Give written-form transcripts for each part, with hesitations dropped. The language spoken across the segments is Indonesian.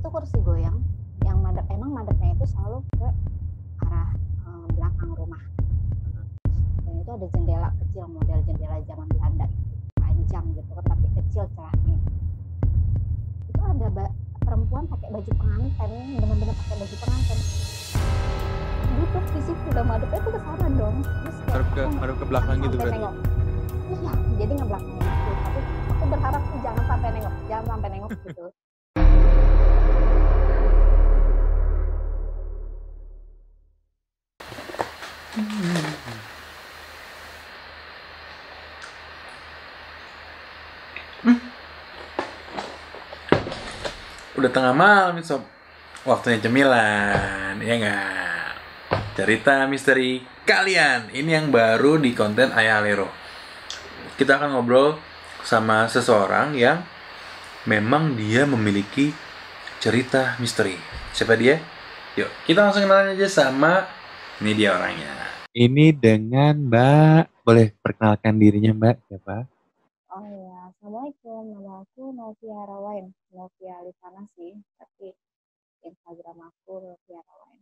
itu kursi goyang yang madepnya itu selalu ke arah belakang rumah. Dan itu ada jendela kecil, model jendela zaman Belanda gitu, panjang gitu kan, tapi kecil celahnya. Itu ada perempuan pakai baju pengantin, benar-benar pakai baju pengantin, duduk di situ, dan madepnya itu ke sana dong. Terus madep ke belakang gitu berarti. Iya, jadi ngebelakang gitu. Tapi aku berharap sih jangan sampai nengok gitu. Udah tengah malam nih sob, waktunya cemilan, ya nggak? Cerita misteri kalian, ini yang baru di konten Ayah Alero. Kita akan ngobrol sama seseorang yang memang dia memiliki cerita misteri. Siapa dia? Yuk, kita langsung kenalan aja sama ini dia orangnya. Ini dengan Mbak, boleh perkenalkan dirinya Mbak, siapa? Oh ya, Assalamualaikum, nama aku Novia Rawain, Novia Lisana sih, tapi Instagram aku Novia Rawain.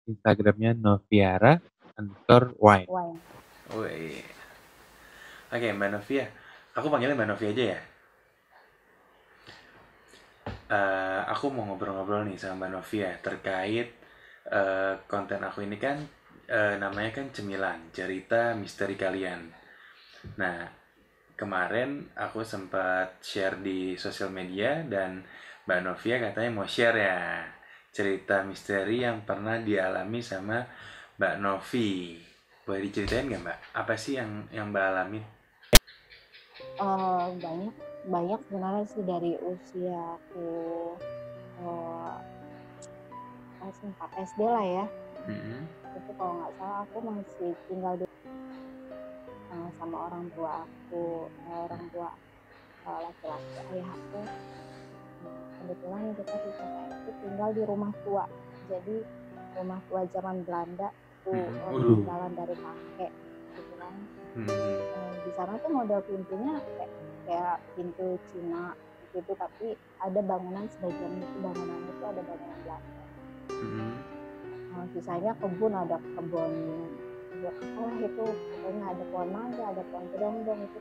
Instagramnya Noviara_wine. Wine. Oke, Mbak Novia, aku panggilnya Mbak Novia aja ya. Aku mau ngobrol-ngobrol nih sama Mbak Novia terkait konten aku ini kan namanya kan Cemilan, cerita misteri kalian. Nah, kemarin aku sempat share di sosial media dan Mbak Novia katanya mau share ya cerita misteri yang pernah dialami sama Mbak Novi. Boleh diceritain nggak Mbak? Apa sih yang Mbak alami? Banyak sebenarnya sih dari usia aku kelas 4 SD lah ya. Itu kalau nggak salah aku masih tinggal di sama orang tua laki-laki ayah aku. Kebetulan kita di kota itu tinggal di rumah tua, jadi rumah tua zaman Belanda tuh, jalan dari kakek gitu kan. Di sana tuh model pintunya kayak pintu Cina gitu, tapi ada bangunan sebagian itu bangunannya itu ada bangunan Belanda. Sisanya kebun, ada kebun itu pokoknya ada pohon mangga, ada pohon kedong-dong itu.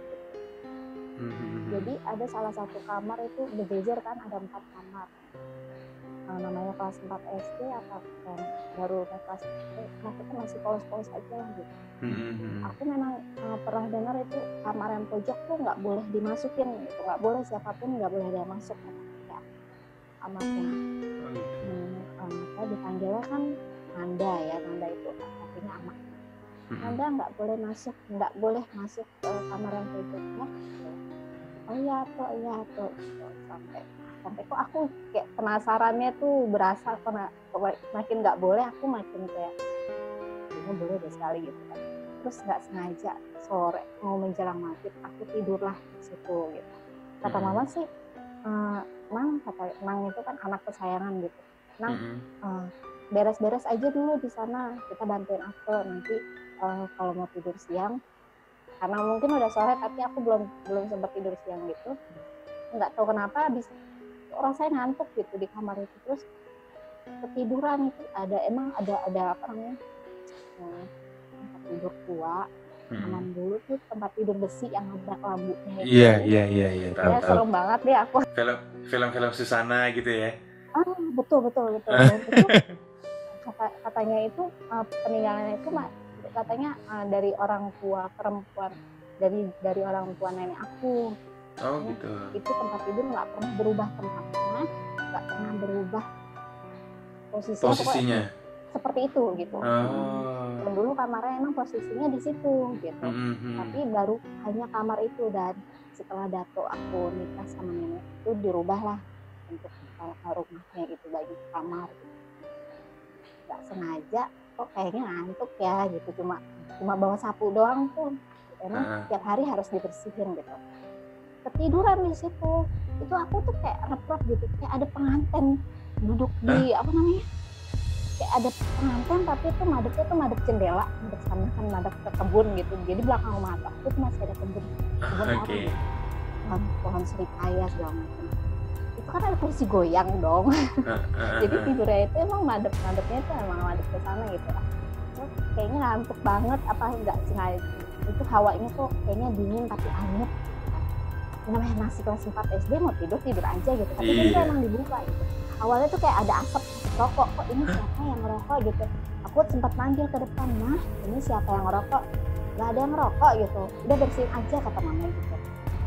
Jadi ada salah satu kamar itu berjejer kan, ada 4 kamar. Namanya kelas 4 SD apa kan, baru kelas itu masih polos-polos aja lah gitu. Aku memang pernah dengar itu kamar yang pojok tuh nggak boleh dimasukin gitu, nggak boleh, siapapun nggak boleh dia masuk ya kamarnya. Saya dipanggilnya kan Nanda ya, Nanda itu artinya anak. Nanda nggak boleh masuk ke kamar yang pojok ya. Oh iya tuh sampai kok aku kayak penasarannya tuh berasa, karena makin nggak boleh aku makin kayak ini boleh deh sekali gitu kan. Terus nggak sengaja sore mau menjelang maghrib aku tidurlah di situ gitu. Kata mama sih, Nang itu kan anak kesayangan gitu. Nang beres-beres aja dulu di sana, kita bantuin aku nanti kalau mau tidur siang, karena mungkin udah sore tapi aku belum sempat tidur siang gitu. Nggak tahu kenapa habis rasanya ngantuk gitu di kamar itu, terus ketiduran itu ada apa namanya tempat tidur tua zaman dulu tuh, tempat tidur besi yang ada lampunya itu. Iya ya serem banget deh aku. Film Susana gitu ya. Betul itu katanya itu peninggalannya itu katanya dari orang tua perempuan, dari orang tua nenek aku. Gitu. Itu tempat tidur nggak pernah berubah tempatnya, nggak pernah berubah posisinya. Seperti itu gitu. Dan dulu kamarnya emang posisinya di situ gitu. Tapi baru hanya kamar itu, dan setelah dato aku nikah sama nenek itu dirubahlah untuk rumahnya itu bagi kamar gitu. Nggak sengaja kok kayaknya ngantuk ya gitu, cuma bawa sapu doang tuh. Emang tiap hari harus dibersihin gitu. Ketiduran di situ. Itu aku tuh kayak rep-rep gitu, kayak ada pengantin duduk di apa namanya? Kayak ada pengantin tapi itu madepnya tuh madep jendela, madep sana kan, madep ke kebun gitu. Jadi belakang rumah aku tuh masih ada kebun apa gitu. Pohon serikaya segala macam. Itu kan ada kursi goyang dong. Jadi tidurnya itu emang madep-madepnya itu emang madep ke sana gitu. Terus kayaknya ngantuk banget apa enggak sengaja. Itu hawanya tuh kayaknya dingin tapi anget. Namanya masih kelas 4 SD mau tidur aja gitu. Tapi itu emang dibuka gitu. Awalnya tuh kayak ada asap rokok. Kok ini siapa yang ngerokok gitu. Aku sempat manggil ke depan, "Mah, ini siapa yang ngerokok?" Gak ada yang ngerokok gitu. Udah bersihin aja kata mama gitu.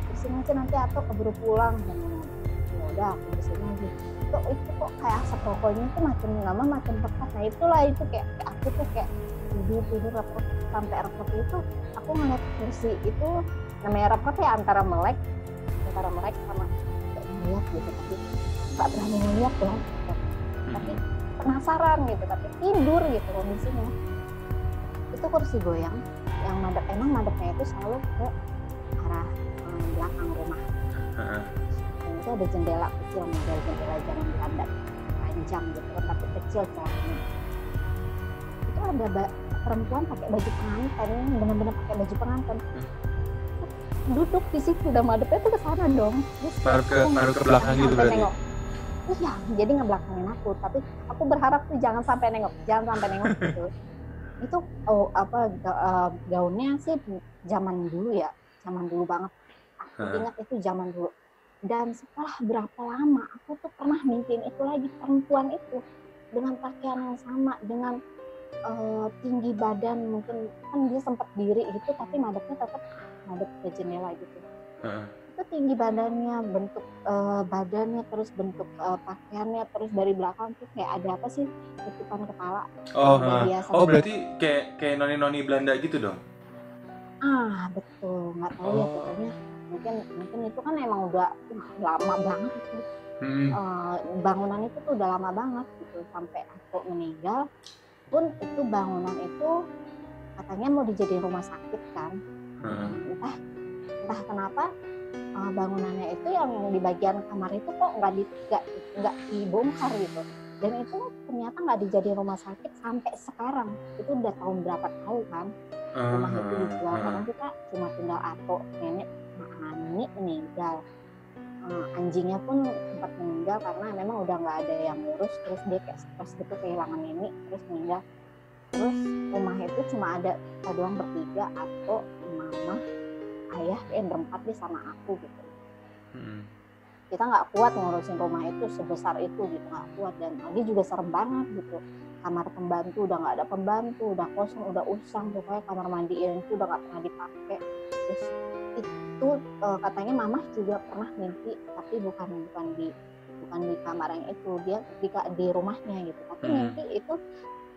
Bersihin aja nanti atau keburu pulang. Ya udah aku bersihin aja. Itu kok kayak asap rokoknya itu makin lama makin pekat. Nah itulah itu kayak aku tuh kayak tidur repot sampai repot itu aku ngeliat kursi itu namanya repot ya antara melek sama kayak ngeliat gitu tapi nggak berani ngeliat dong gitu. Tapi penasaran gitu tapi tidur gitu kondisinya. Itu kursi goyang yang emang madepnya itu selalu ke arah belakang rumah. Dan itu ada jendela kecil, model jendela jangan Belanda panjang gitu kan tapi kecil celahnya. Itu ada perempuan pakai baju pengantin, benar-benar pakai baju pengantin. Duduk di situ udah madepnya tuh ke sana dong. Terus baru ke belakang gitu berarti. Iya, jadi ngebelakangin aku, tapi aku berharap tuh jangan sampai nengok gitu. Itu gaunnya sih zaman dulu banget. Aku ingat itu zaman dulu. Dan setelah berapa lama aku tuh pernah mimpiin itu lagi, perempuan itu dengan pakaian yang sama, dengan tinggi badan, mungkin kan dia sempat diri gitu tapi madepnya tetap madep ke jendela gitu. Itu tinggi badannya, bentuk badannya, terus bentuk pakaiannya, terus dari belakang tuh kayak ada apa sih tutupan kepala. Berarti kayak noni Belanda gitu dong? Betul, nggak tahu ya pokoknya mungkin itu kan emang udah lama banget itu. Bangunan itu tuh udah lama banget gitu sampai aku meninggal pun itu bangunan itu katanya mau dijadiin rumah sakit kan. Entah kenapa bangunannya itu yang di bagian kamar itu kok nggak dibongkar gitu, dan itu ternyata nggak dijadiin rumah sakit sampai sekarang. Itu udah tahun berapa tahu kan rumah itu dijual karena kita cuma tinggal Ato, nenek sama Ani meninggal, anjingnya pun sempat meninggal karena memang udah nggak ada yang ngurus, terus dia kayak stres gitu kehilangan nenek terus meninggal. Terus rumah itu cuma ada kita doang bertiga, Ato, mama, ayah, berempat dia sama aku gitu. Kita nggak kuat ngurusin rumah itu sebesar itu gitu, nggak kuat. Dan lagi juga serem banget gitu, kamar pembantu udah nggak ada pembantu, udah kosong, udah usang, pokoknya kamar mandiin itu udah nggak pernah dipakai. Terus itu katanya mama juga pernah mimpi tapi bukan di kamar yang itu, dia di rumahnya gitu, tapi mimpi itu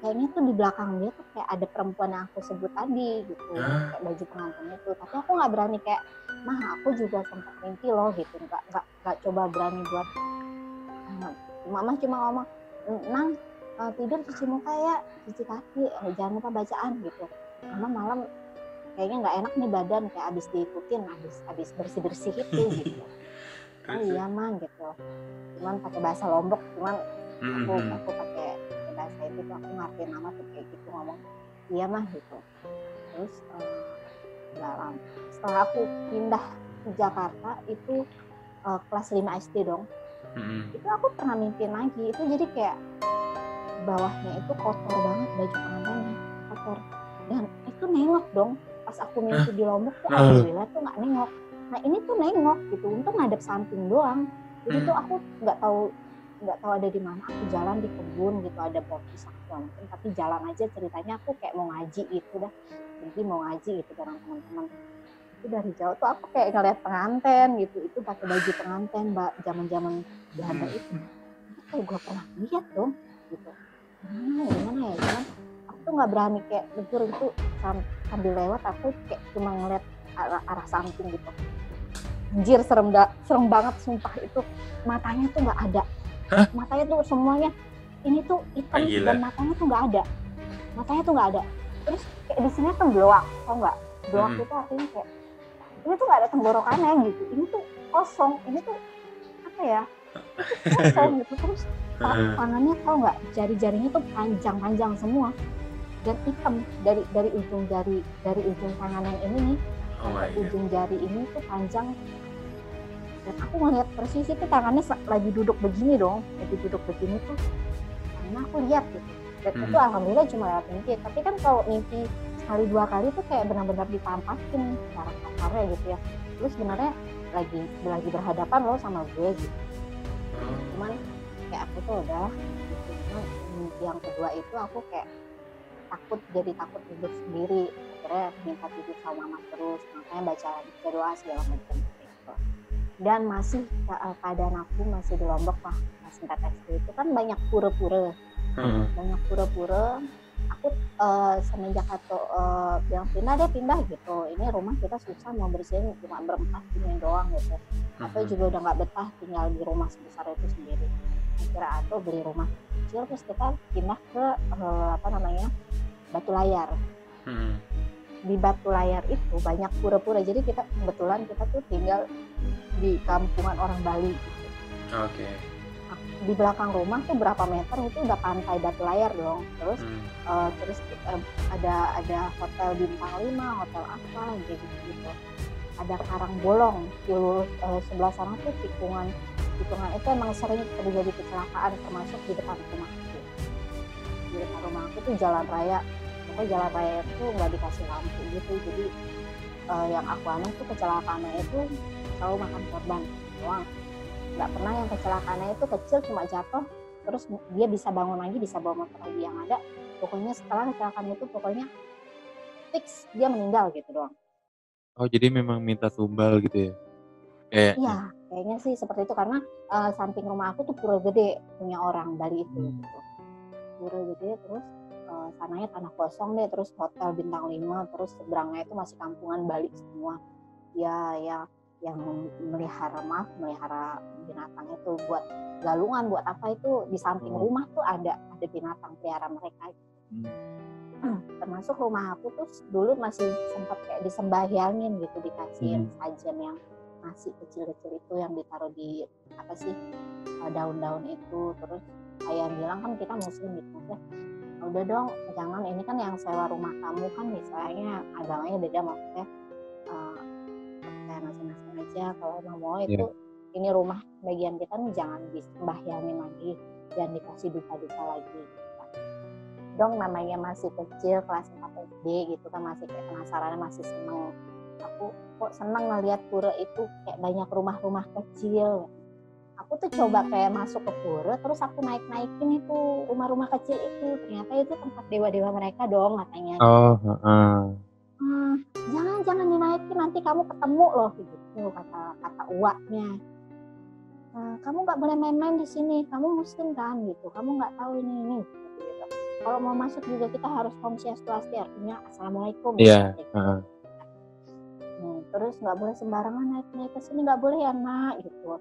kayaknya tuh di belakang dia tuh kayak ada perempuan yang aku sebut tadi gitu, kayak baju pengantin itu. Tapi aku nggak berani kayak, "Mah, aku juga sempat mimpi loh," gitu. Nggak coba berani buat. Mama cuma ngomong, "Nang, tidur cuci muka ya, cuci kaki, jangan lupa bacaan," gitu. Mama malam kayaknya nggak enak nih badan, kayak abis diikutin, abis bersih itu gitu. "Oh iya Mang," gitu. Cuman pakai bahasa Lombok, cuman aku pakai bahasa itu tuh aku ngertiin mama tuh kayak gitu ngomong, "Iya Mah," gitu. Terus setelah aku pindah ke Jakarta itu kelas 5 SD dong. Itu aku pernah mimpiin lagi, itu jadi kayak bawahnya itu kotor banget, baju pengantinnya kotor, dan itu nengok dong pas aku mimpi di Lombok tuh. Alhamdulillah tuh nggak nengok. Nah ini tuh nengok gitu, untung ngadep samping doang. Jadi tuh aku nggak tahu ada di mana. Aku jalan di kebun gitu, ada pohon pisang mungkin, tapi jalan aja ceritanya. Aku kayak mau ngaji gitu dah, jadi mau ngaji gitu dengan teman-teman. Itu dari jauh tuh aku kayak ngeliat pengantin gitu, itu pakai baju pengantin zaman Belanda itu. Kayak gue pernah lihat dong gitu. Gimana ya, cuman aku tuh nggak berani kayak negur itu sambil lewat. Aku kayak cuma ngeliat arah samping gitu. Anjir, serem banget sumpah. Itu matanya tuh nggak ada. Matanya tuh semuanya ini tuh hitam dan matanya tuh nggak ada. Terus kayak di sini tuh bloak, tau nggak? Bloak itu artinya kayak ini tuh nggak ada tenggorokannya gitu. Ini tuh kosong. Ini tuh apa ya? Itu kosong gitu. Terus tangannya tau nggak? Jari-jarinya tuh panjang samua dan hitam dari ujung jari, dari ujung tangan yang ini nih, ujung jari ini tuh panjang Dan aku ngeliat persis itu tangannya lagi duduk begini dong, lagi duduk begini tuh, karena aku lihat gitu. Dan itu alhamdulillah cuma lewat mimpi. Tapi kan kalau mimpi sekali dua kali tuh kayak benar-benar ditampakin secara kasarnya gitu ya. Terus sebenarnya lagi berhadapan loh sama gue gitu. Cuman kayak aku tuh udah gitu. Cuman mimpi yang kedua itu aku kayak takut tidur sendiri. Akhirnya minta tidur sama mama terus, makanya baca doa segala macam gitu. Dan masih keadaan aku masih di Lombok lah, masih 4 SD itu kan banyak pura-pura. Banyak pura-pura. Aku semenjak atau bilang pindah gitu, ini rumah kita susah mau bersihin, cuma berempat ini doang gitu. Aku juga udah nggak betah tinggal di rumah sebesar itu sendiri. Akhirnya aku beli rumah kecil, terus kita pindah ke Batu Layar. Di Batu Layar itu banyak pura-pura, jadi kita kebetulan kita tuh tinggal di kampungan orang Bali gitu. Oke. Di belakang rumah tuh berapa meter itu udah pantai Batu Layar dong. Terus ada hotel bintang 5, hotel apa gitu. Ada karang bolong di sebelah sana tuh tikungan itu emang sering terjadi kecelakaan, termasuk di depan rumah aku. Di depan rumah aku tuh jalan raya itu nggak dikasih lampu gitu, jadi yang aku anu tuh kecelakaannya itu selalu makan korban doang. Nggak pernah yang kecelakaannya itu kecil, cuma jatuh terus dia bisa bangun lagi, bisa bawa motor lagi. Yang ada pokoknya setelah kecelakaan itu pokoknya fix dia meninggal gitu doang. Oh, jadi memang minta tumbal gitu ya? Iya, kayaknya sih seperti itu, karena samping rumah aku tuh pura gede punya orang Bali itu gitu. Pura gede, terus sananya tanah kosong deh, terus hotel bintang 5, terus seberangnya itu masih kampungan Bali semua. Ya yang melihara binatang itu buat galungan, buat apa itu di samping rumah tuh ada binatang pelihara mereka gitu. Termasuk rumah aku tuh dulu masih sempat kayak disembahyangin gitu, dikasihin sajen yang nasi kecil-kecil itu yang ditaruh di daun-daun itu. Terus ayah bilang kan kita muslim gitu, udah dong jangan, ini kan yang sewa rumah kamu kan misalnya agamanya beda, maksudnya kayak nasi-nasi aja, kalau emang mau itu ini rumah bagian kita nih jangan disembahyangin lagi, jangan dikasih duka-duka lagi gitu. Dong namanya masih kecil kelas 4 SD gitu kan, masih kayak penasaran, masih seneng. Aku kok seneng ngeliat pura itu kayak banyak rumah-rumah kecil. Aku tuh coba kayak masuk ke pura, terus aku naik-naikin itu rumah-rumah kecil itu, ternyata itu tempat dewa-dewa mereka dong katanya. Jangan dinaikin, nanti kamu ketemu loh gitu kata uaknya. Kamu nggak boleh main-main di sini, kamu muslim kan gitu, kamu nggak tahu ini gitu. Kalau mau masuk juga kita harus Om Swastiastu, artinya assalamualaikum. Terus nggak boleh sembarangan naik ke sini, nggak boleh ya nak gitu.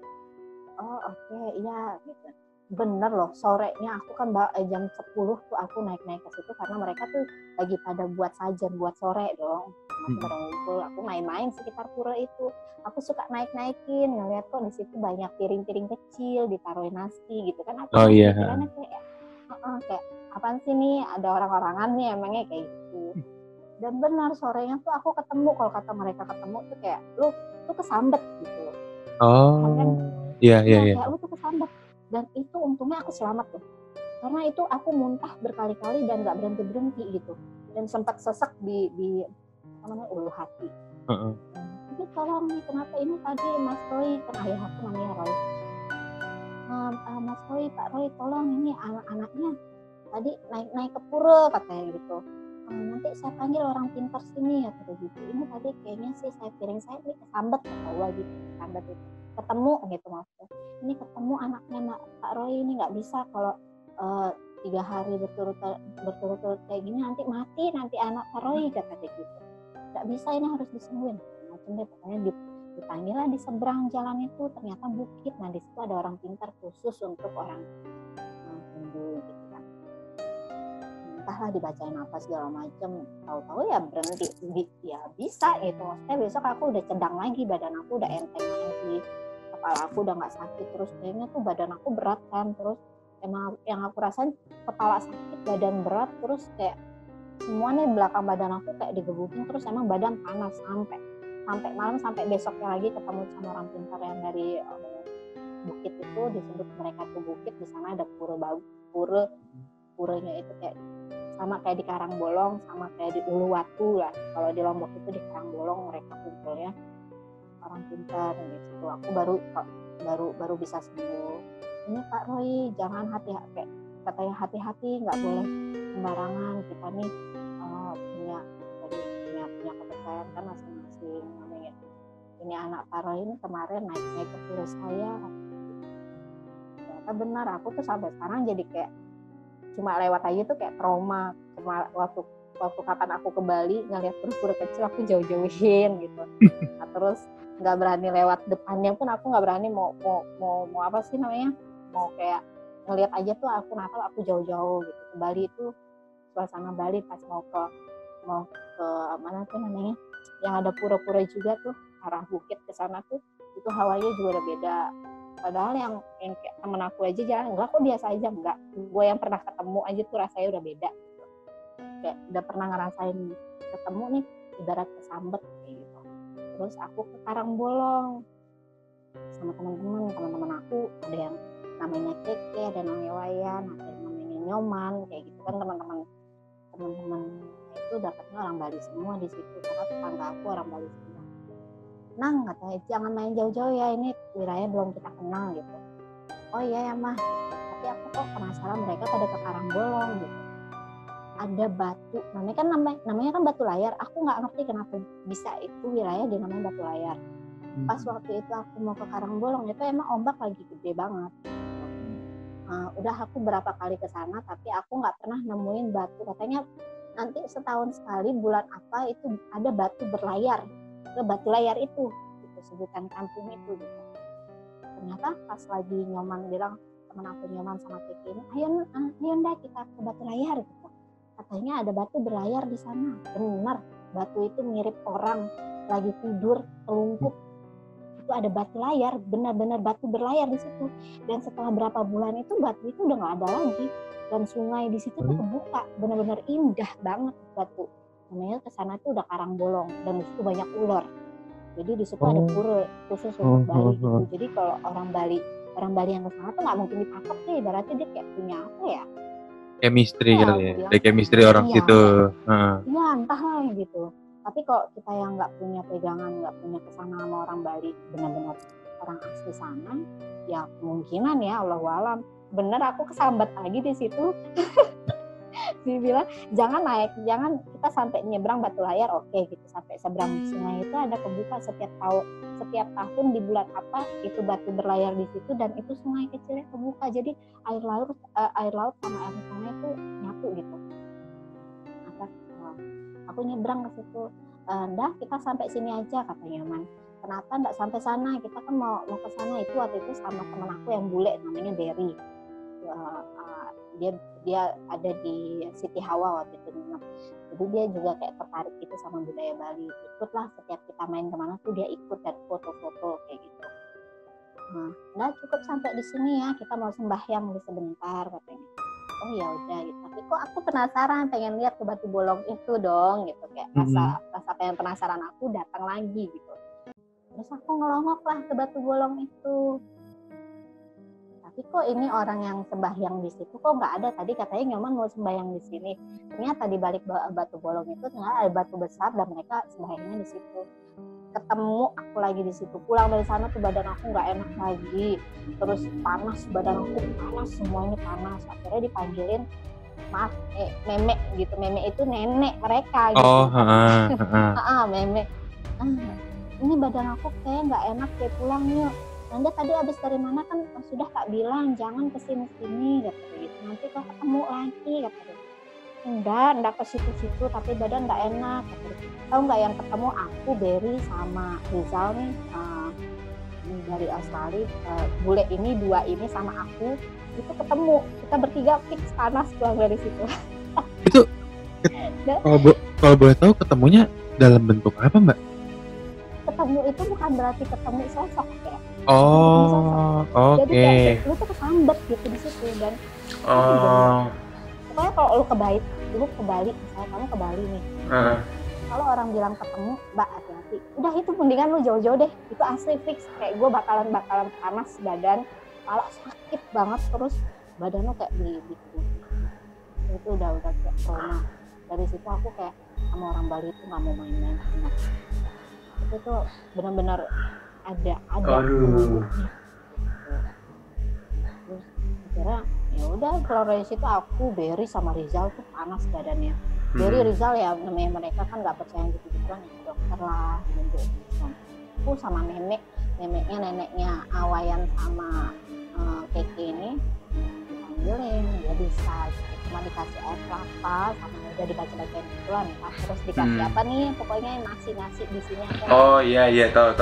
Oh oke, iya gitu. Bener loh, sorenya aku kan jam 10 tuh aku naik ke situ, karena mereka tuh lagi pada buat sajen buat sore dong. Pada ngumpul, aku main-main sekitar pura itu. Aku suka naik-naikin, ngeliat kok di situ banyak piring-piring kecil ditaruhin nasi gitu kan. Aku pikirannya kayak apaan sih nih, ada orang-orangan nih emangnya kayak gitu. Dan benar sorenya tuh aku ketemu, kalau kata mereka ketemu tuh kayak lu tuh kesambet gitu. Kayak lu tuh kesambet. Dan itu untungnya aku selamat tuh, karena itu aku muntah berkali-kali dan nggak berhenti gitu, dan sempat sesek di ulu hati. Jadi tolong nih, kenapa ini tadi Mas Roy, kan ayah aku namanya Roy. Mas Roy, Pak Roy, tolong ini anak-anaknya tadi naik ke pura katanya gitu. Nanti saya panggil orang pintar sini ya gitu. Ini tadi kayaknya sih piring saya ini kesambet atau gitu, kesambet itu ketemu gitu maksudnya. Ini ketemu anaknya Pak Roy, ini nggak bisa kalau 3 hari berturut-turut kayak gini, nanti mati nanti anak Pak Roy katanya gitu. Nggak bisa, ini harus disembuhin macam deh. Pokoknya dipanggil lah di seberang jalan itu, ternyata bukit. Nah di situ ada orang pintar khusus untuk orang Hindu gitu kan. Entahlah dibacain apa segala macam, tahu-tahu ya berhenti ya bisa gitu. Maksudnya besok aku udah cedang lagi, badan aku udah enteng lagi, kepala aku udah nggak sakit. Terus kayaknya tuh badan aku berat kan, terus emang yang aku rasain kepala sakit, badan berat, terus kayak semuanya belakang badan aku kayak digebukin, terus emang badan panas sampai sampai malam, sampai besoknya lagi ketemu sama orang pintar yang dari bukit itu, disebut mereka tuh bukit. Di sana ada puranya itu kayak sama kayak di Karangbolong, sama kayak di Uluwatu lah. Kalau di Lombok itu di Karangbolong mereka kumpulnya orang pintar gitu. Aku baru bisa sembuh. Ini Pak Roy, jangan hati-hati, katanya hati-hati, nggak boleh sembarangan. Kita nih punya kepercayaan kan masing-masing. Namanya ini anak Pak Roy ini kemarin naik ke pura saya. Ternyata benar, aku tuh sampai sekarang jadi kayak cuma lewat aja tuh kayak trauma. Cuma waktu kapan aku ke Bali ngeliat pura-pura kecil aku jauh-jauhin gitu. Nah, terus nggak berani lewat depannya pun, aku nggak berani mau apa sih namanya, mau kayak ngeliat aja tuh aku nakal, aku jauh-jauh gitu. Ke Bali itu suasana Bali pas mau ke mana tuh namanya yang ada pura-pura juga tuh, arah bukit ke sana tuh, itu hawanya juga udah beda. Padahal yang kayak temen aku aja jalan, enggak kok biasa aja, enggak. Gue yang pernah ketemu aja tuh rasanya udah beda gitu. Kayak udah pernah ngerasain ketemu nih ibarat kesambet kayak gitu. Terus aku ke Karangbolong sama teman-teman aku, ada yang namanya Keke, ada namanya Wayan, ada yang namanya Nyoman kayak gitu kan. Teman-teman itu dapatnya orang Bali semua di situ, karena tetangga aku orang Bali semua. Nang, katanya jangan main jauh-jauh ya, ini wilayah belum kita kenal gitu. Oh iya ya mah, tapi aku kok penasaran mereka pada ke Karangbolong gitu. Ada batu, namanya kan batu layar. Aku nggak ngerti kenapa bisa itu wilayah dinamain batu layar. Pas waktu itu aku mau ke Karangbolong itu emang ombak lagi gede banget. Udah aku berapa kali ke sana, tapi aku nggak pernah nemuin batu. Katanya nanti setahun sekali bulan apa itu ada batu berlayar. Ke batu layar itu gitu, sebutan kampung itu gitu. Ternyata pas lagi Nyoman bilang, teman aku Nyoman sama Kiki ini, ayo ndak kita ke batu layar gitu. Katanya ada batu berlayar di sana. Benar, batu itu mirip orang lagi tidur telungkup. Itu ada batu layar, benar-benar batu berlayar di situ. Dan setelah berapa bulan itu batu itu udah nggak ada lagi. Dan sungai di situ tuh kebuka, benar-benar indah banget batu. Namanya kesana tuh udah Karangbolong, dan di situ banyak ular. Jadi di situ ada pura khusus untuk Bali gitu. Jadi kalau orang Bali yang kesana tuh nggak mungkin ditangkap deh, ibaratnya dia kayak punya apa ya? Chemistry kali ya, ada chemistry orang situ. Iya, entahlah gitu. Tapi kalau kita yang nggak punya pegangan, nggak punya kesana sama orang Bali, benar-benar orang asli sana, ya kemungkinan ya Allahualam. Bener aku kesambat lagi di situ. Dia bilang jangan kita sampai nyebrang batu layar, oke gitu, sampai seberang sungai itu ada kebuka setiap tahun di bulan apa itu batu berlayar di situ, dan itu sungai kecilnya kebuka, jadi air laut sama air sungai itu nyatu gitu. Aku nyebrang ke situ, ndak kita sampai sini aja katanya Man. Kenapa ndak sampai sana, kita kan mau ke sana. Itu waktu itu sama teman aku yang bule namanya Berry. Dia ada di Siti Hawa waktu itu. Jadi dia juga kayak tertarik gitu sama budaya Bali. Ikutlah setiap kita main kemana tuh dia ikut dan foto-foto kayak gitu. Nah, cukup sampai di sini ya, kita mau sembahyang sebentar katanya. Oh ya udah gitu. Tapi kok aku penasaran, pengen lihat ke Batu Bolong itu dong gitu, kayak rasa pengen penasaran aku datang lagi gitu. Terus aku ngelongok lah ke Batu Bolong itu. Tapi kok ini orang yang sembahyang di situ kok nggak ada, tadi katanya Nyoman mau sembahyang di sini. Ternyata di balik Batu Bolong itu ternyata ada batu besar dan mereka sembahyangnya di situ. Ketemu aku lagi di situ, pulang dari sana tuh badan aku nggak enak lagi, terus panas, badan aku panas, semuanya panas. Akhirnya dipanggilin, maaf, meme gitu. Meme itu nenek mereka gitu. Meme. Ini badan aku kayak nggak enak, kayak pulang yuk. Anda tadi habis dari mana kan sudah tak bilang jangan kesini-sini kata gitu. Nanti kau ketemu lagi kata gitu. Enggak ke situ-situ, tapi badan nggak enak kata gitu. Tahu nggak yang ketemu aku, Berry sama Rizal nih dari Australia, bule ini dua ini sama aku itu ketemu, kita bertiga fix panas pulang dari situ. Itu kalau boleh tahu ketemunya dalam bentuk apa Mbak? Ketemu itu bukan berarti ketemu sosok ya. Oke. Jadi lu tuh kesambet gitu di situ dan pokoknya kalau lu ke Bali, misalnya kamu ke Bali nih, kalau orang bilang ketemu, Mbak hati-hati, udah itu mendingan lu jauh-jauh deh, itu asli fix. Kayak gue bakalan panas badan, kepala sakit banget, terus badan lu kayak gitu. Itu udah kayak trauma. Dari situ aku kayak sama orang Bali itu nggak mau main-main. Itu tuh benar-benar ada. Aduh. Terus akhirnya ya udah keluar dari situ aku Berry sama Rizal tuh panas badannya. Berry Rizal ya namanya mereka kan nggak percaya gitu kan, ya dokter lah gitu. Aku sama neneknya Awayan sama Keke ini dipanggilin, dia bisa cuma dikasih air kelapa sama udah dibaca-bacain gituan, terus dikasih apa nih pokoknya nasi di sini ada. Oh iya tahu.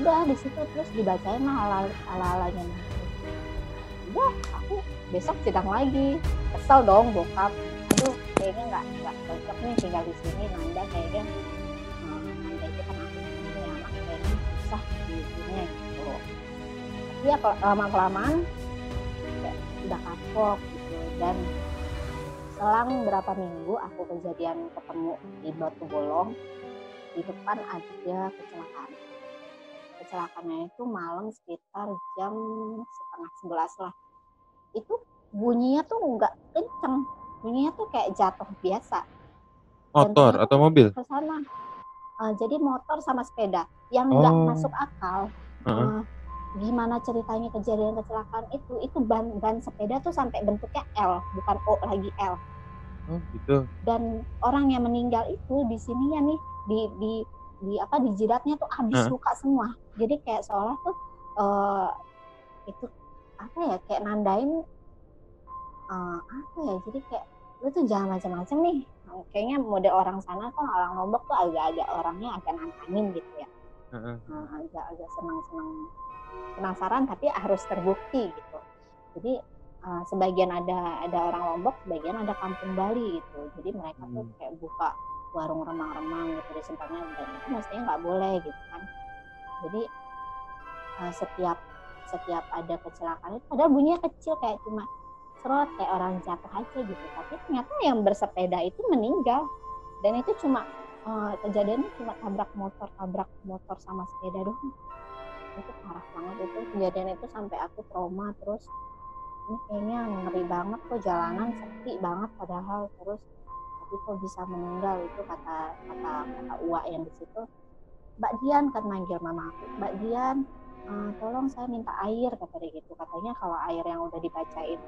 Udah di situ terus dibacain lah ala-alanya. Udah aku besok sidang lagi, kesel dong bokap, aduh kayaknya nggak cocok nih tinggal di sini, Nanda kayaknya Nanda itu kan aku ini anak kayaknya susah di sini gitu. Tapi ya lama-kelamaan kayak udah kapok gitu. Dan selang berapa minggu aku kejadian ketemu di Batu Bolong, di depan ada kecelakaannya itu malam sekitar jam 10:30 lah. Itu bunyinya tuh nggak kenceng, bunyinya tuh kayak jatuh biasa. Motor atau mobil? Ke sana. Jadi motor sama sepeda yang nggak masuk akal. Gimana ceritanya kejadian kecelakaan itu ban sepeda tuh sampai bentuknya L, bukan O lagi L. Oh gitu. Dan orang yang meninggal itu di sininya nih di jidatnya tuh habis luka semua. Jadi kayak seolah tuh itu apa ya, kayak nandain jadi kayak lu tuh jangan macam-macam nih. Kayaknya model orang sana kan, orang Lombok tuh agak-agak orangnya agak nantangin gitu ya. Agak senang-senang, penasaran tapi harus terbukti gitu. Jadi sebagian ada orang Lombok, sebagian ada kampung Bali gitu. Jadi mereka tuh kayak buka warung remang-remang gitu di seberangnya, dan itu mestinya nggak boleh gitu kan. Jadi setiap ada kecelakaan itu padahal bunyinya kecil kayak cuma serot kayak orang jatuh aja gitu, tapi ternyata yang bersepeda itu meninggal. Dan itu cuma kejadiannya cuma tabrak motor sama sepeda doang. Itu parah banget itu kejadian itu, sampai aku trauma. Terus ini kayaknya ngeri banget kok, jalanan sepi banget padahal, terus tapi kok bisa meninggal. Itu kata Uwa yang di situ, Mbak Dian kan manggil mama aku, Mbak Dian tolong saya minta air, kata dia gitu. Katanya kalau air yang udah dibacain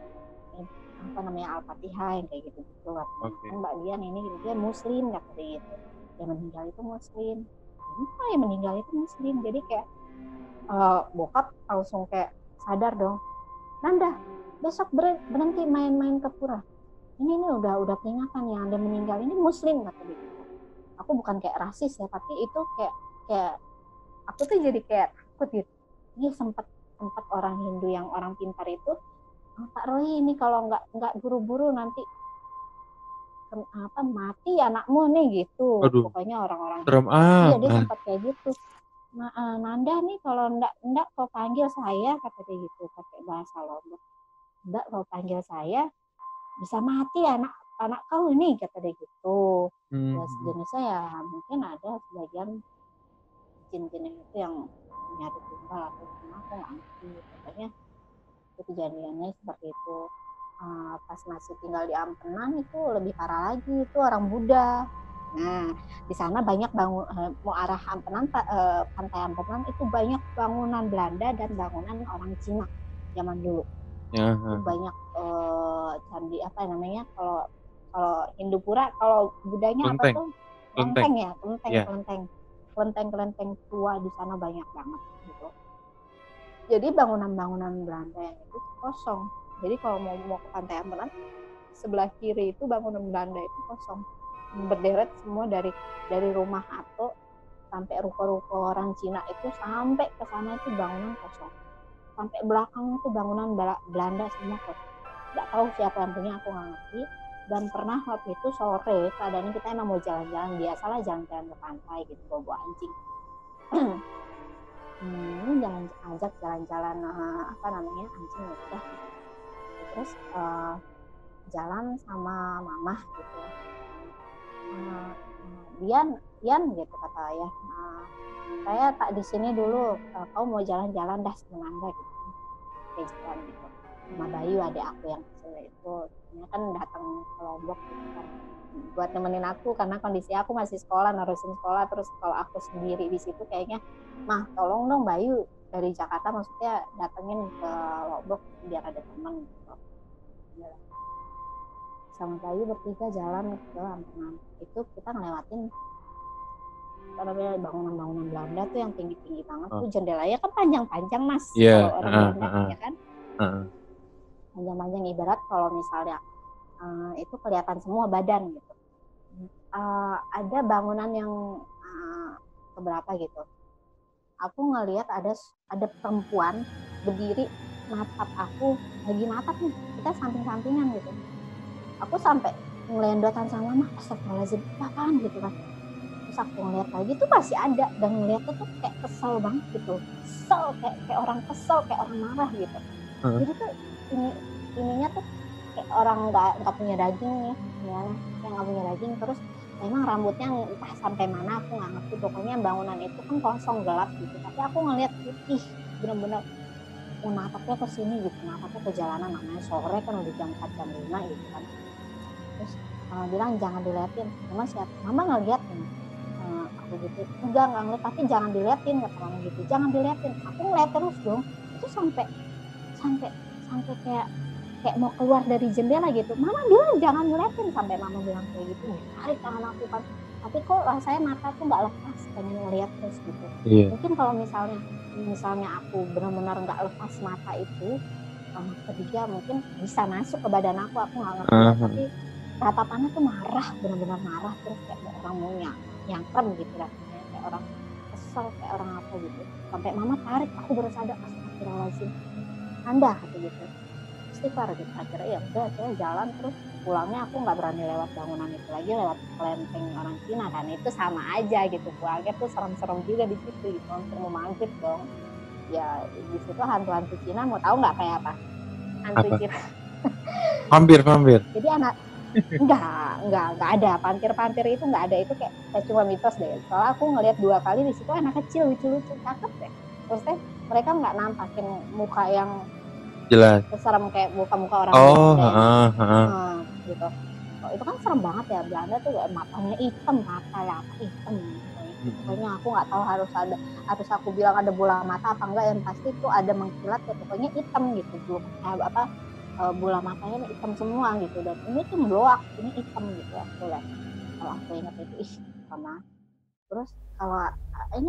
Al-Fatihah yang kayak gitu kan Mbak Dian ini dia muslim, kata dia gitu, yang meninggal itu muslim. Kenapa yang meninggal itu muslim? Jadi kayak bokap langsung kayak sadar dong, Nanda besok berhenti main-main ke pura, ini udah peringatan, yang ada meninggal ini muslim, kata dia gitu. Aku bukan kayak rasis ya, tapi itu kayak aku tuh jadi kayak takut gitu. Ini sempat orang Hindu yang orang pintar itu, Pak Roy ini kalau nggak buru-buru nanti mati anakmu nih gitu. Aduh, pokoknya orang-orang iya dia sempat kayak gitu. Nanda nih kalau ndak kau panggil saya, kata dia gitu pakai bahasa Lombok, ndak kau panggil saya bisa mati anak kau ini, kata dia gitu. Ya sejenisnya ya mungkin ada sebagian jin-jin itu yang nyari tumbal atau gimana, aku nggak ngerti. Pokoknya itu kejadiannya seperti itu. Pas masih tinggal di Ampenan itu lebih parah lagi, itu orang Buddha. Nah di sana banyak mau arah Ampenan, pantai Ampenan itu banyak bangunan Belanda dan bangunan orang Cina zaman dulu. Itu banyak candi apa namanya, kalau Hindupura, kalau Budanya apa tuh kelenteng ya, kelenteng tua di sana banyak banget gitu. Jadi bangunan-bangunan Belanda yang itu kosong. Jadi kalau mau ke pantai Ampenan, sebelah kiri itu bangunan Belanda itu kosong, berderet semua dari rumah Ato sampai ruko-ruko orang Cina itu, sampai ke sana itu bangunan kosong, sampai belakang itu bangunan Belanda semua kosong. Nggak tahu siapa yang punya, aku nggak ngerti. Dan pernah waktu itu sore, keadaannya kita emang mau jalan-jalan, biasalah jalan-jalan ke pantai gitu, bawa anjing. Ini ajak jalan-jalan anjing udah. Terus jalan sama mama gitu. Dian gitu kata ayah, saya tak di sini dulu, kau mau jalan-jalan dah sama Anda gitu, kayak jalan gitu sama Bayu adik aku yang kecil itu, dia kan datang ke Lombok gitu kan buat nemenin aku karena kondisi aku masih sekolah, nerusin sekolah. Terus kalau aku sendiri di situ kayaknya, mah tolong dong Bayu dari Jakarta maksudnya datengin ke Lombok biar ada teman gitu. Sama Bayu bertiga jalan ke Ampenan, itu kita ngelewatin bangunan-bangunan Belanda tuh yang tinggi-tinggi banget tuh, jendelanya kan panjang-panjang mas, kalau orang Belanda ya kan, panjang-panjang, ibarat kalau misalnya itu kelihatan semua badan gitu. Ada bangunan yang keberapa gitu, aku ngelihat ada perempuan berdiri natap aku, lagi natap nih, kita samping-sampingan gitu. Aku sampai ngelendotan sama mama, astagfirullahaladzim, apaan gitu kan. Terus aku ngeliat lagi tuh masih ada, dan ngeliatnya tuh kayak kesel banget gitu, kesel, kayak orang kesel, kayak orang marah gitu. Jadi tuh ininya tuh kayak orang nggak punya daging ya, yang nggak punya daging. Terus memang rambutnya entah sampai mana aku nggak ngerti, pokoknya bangunan itu kan kosong gelap gitu, tapi aku ngeliat putih bener-bener natapnya ke sini gitu, natapnya ke jalanan, namanya sore kan udah jam 4 jam 5 gitu kan. Terus bilang jangan diliatin, mama siapa, mama ngeliat nih, aku gitu, enggak ngeliat, tapi jangan diliatin, kata mama gitu, jangan diliatin. Aku ngeliat terus dong, itu sampai kayak mau keluar dari jendela gitu. Mama bilang jangan ngeliatin, sampai mama bilang kayak gitu, tarik tangan aku kan, tapi kok rasanya mata tuh nggak lepas, pengen ngeliat terus gitu. Mungkin kalau misalnya aku benar-benar nggak lepas mata itu, ketiga mungkin bisa masuk ke badan aku nggak ngerti. Tapi tatapannya tuh marah, benar-benar marah, terus kayak orang mau nyangkrem gitu lah, kayak orang kesel, kayak orang apa gitu. Sampai mama tarik, aku baru sadar, astagfirullahaladzim, Anda kata gitu, istighfar gitu. Akhirnya ya udah, saya jalan terus pulangnya aku nggak berani lewat bangunan itu lagi, lewat kelenteng orang Cina kan, itu sama aja gitu, pulangnya tuh serem-serem juga di situ gitu, mau maghrib dong. Ya di situ hantu-hantu Cina, mau tahu nggak kayak apa? Hantu Cina. Vampir. Jadi enggak ada pantir itu, enggak ada, itu kayak cuma mitos deh. Soalnya aku ngelihat 2 kali di situ, anak kecil lucu-lucu cakep deh. Terus mereka nggak nampakin muka yang jelas serem kayak muka-muka orang gitu. Itu kan serem banget ya, Belanda tuh matanya hitam, mata hitam. Pokoknya aku nggak tahu harus aku bilang ada bola mata apa enggak, yang pasti itu ada mengkilat ya, pokoknya hitam gitu, belum bola matanya hitam semua gitu, dan ini tuh bloak, ini hitam gitu ya, aku lihat. Kalau aku ingat itu sama. Terus kalau ini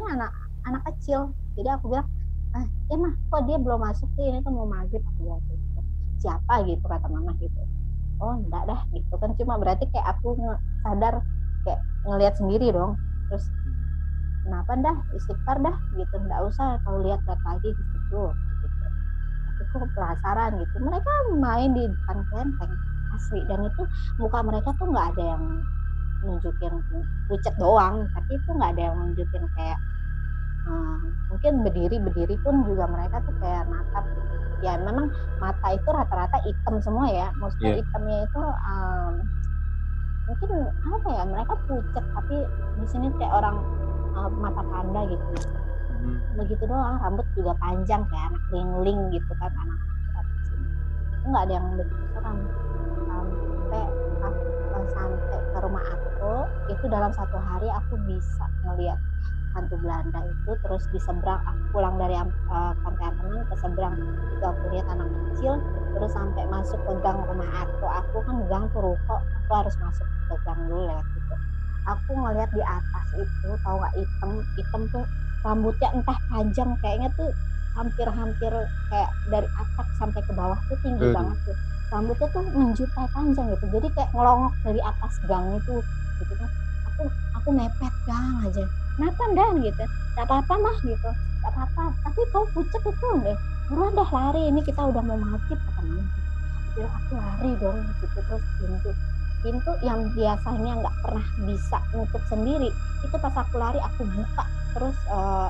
anak kecil, jadi aku bilang, mah kok dia belum masuk sih, ini kan mau maghrib, aku bilang gitu. Siapa gitu, kata mama gitu. Oh enggak dah gitu kan, cuma berarti kayak aku sadar, kayak ngelihat sendiri dong. Terus kenapa dah, istighfar dah gitu, enggak usah kau lihat lagi di situ. Aku penasaran gitu, mereka main di depan kelenteng asli, dan itu muka mereka tuh nggak ada yang nunjukin pucet doang, tapi itu nggak ada yang nunjukin kayak mungkin berdiri pun juga mereka tuh kayak natap ya. Memang mata itu rata-rata hitam semua ya, maksudnya hitamnya itu mungkin apa ya, mereka pucet, tapi di sini kayak orang mata panda gitu. Begitu doang, rambut juga panjang kayak anak lingling gitu kan, anak sini. Nggak ada yang begitu seram. Sampai ke rumah aku itu dalam 1 hari aku bisa ngelihat hantu Belanda itu. Terus di seberang, aku pulang dari pantai Ampenan ke seberang itu aku lihat anak kecil. Terus sampai masuk ke gang rumah aku kan gang tuh ruko, aku harus masuk ke gang dulu lewat gitu. Aku ngelihat di atas itu, tahu nggak, hitam tuh rambutnya entah panjang, kayaknya tuh hampir kayak dari atas sampai ke bawah tuh tinggi banget tuh. Rambutnya tuh menjutai panjang gitu, jadi kayak ngelongok dari atas gang itu gitu kan. Aku mepet gang aja, kenapa dan gitu, gak apa-apa mah gitu, gak apa-apa, tapi kau pucet itu deh, buruan dah lari, ini kita udah mau maghrib, kata mama gitu. Jadi aku lari dong gitu. Terus pintu yang biasanya nggak pernah bisa nutup sendiri, itu pas aku lari aku buka. Terus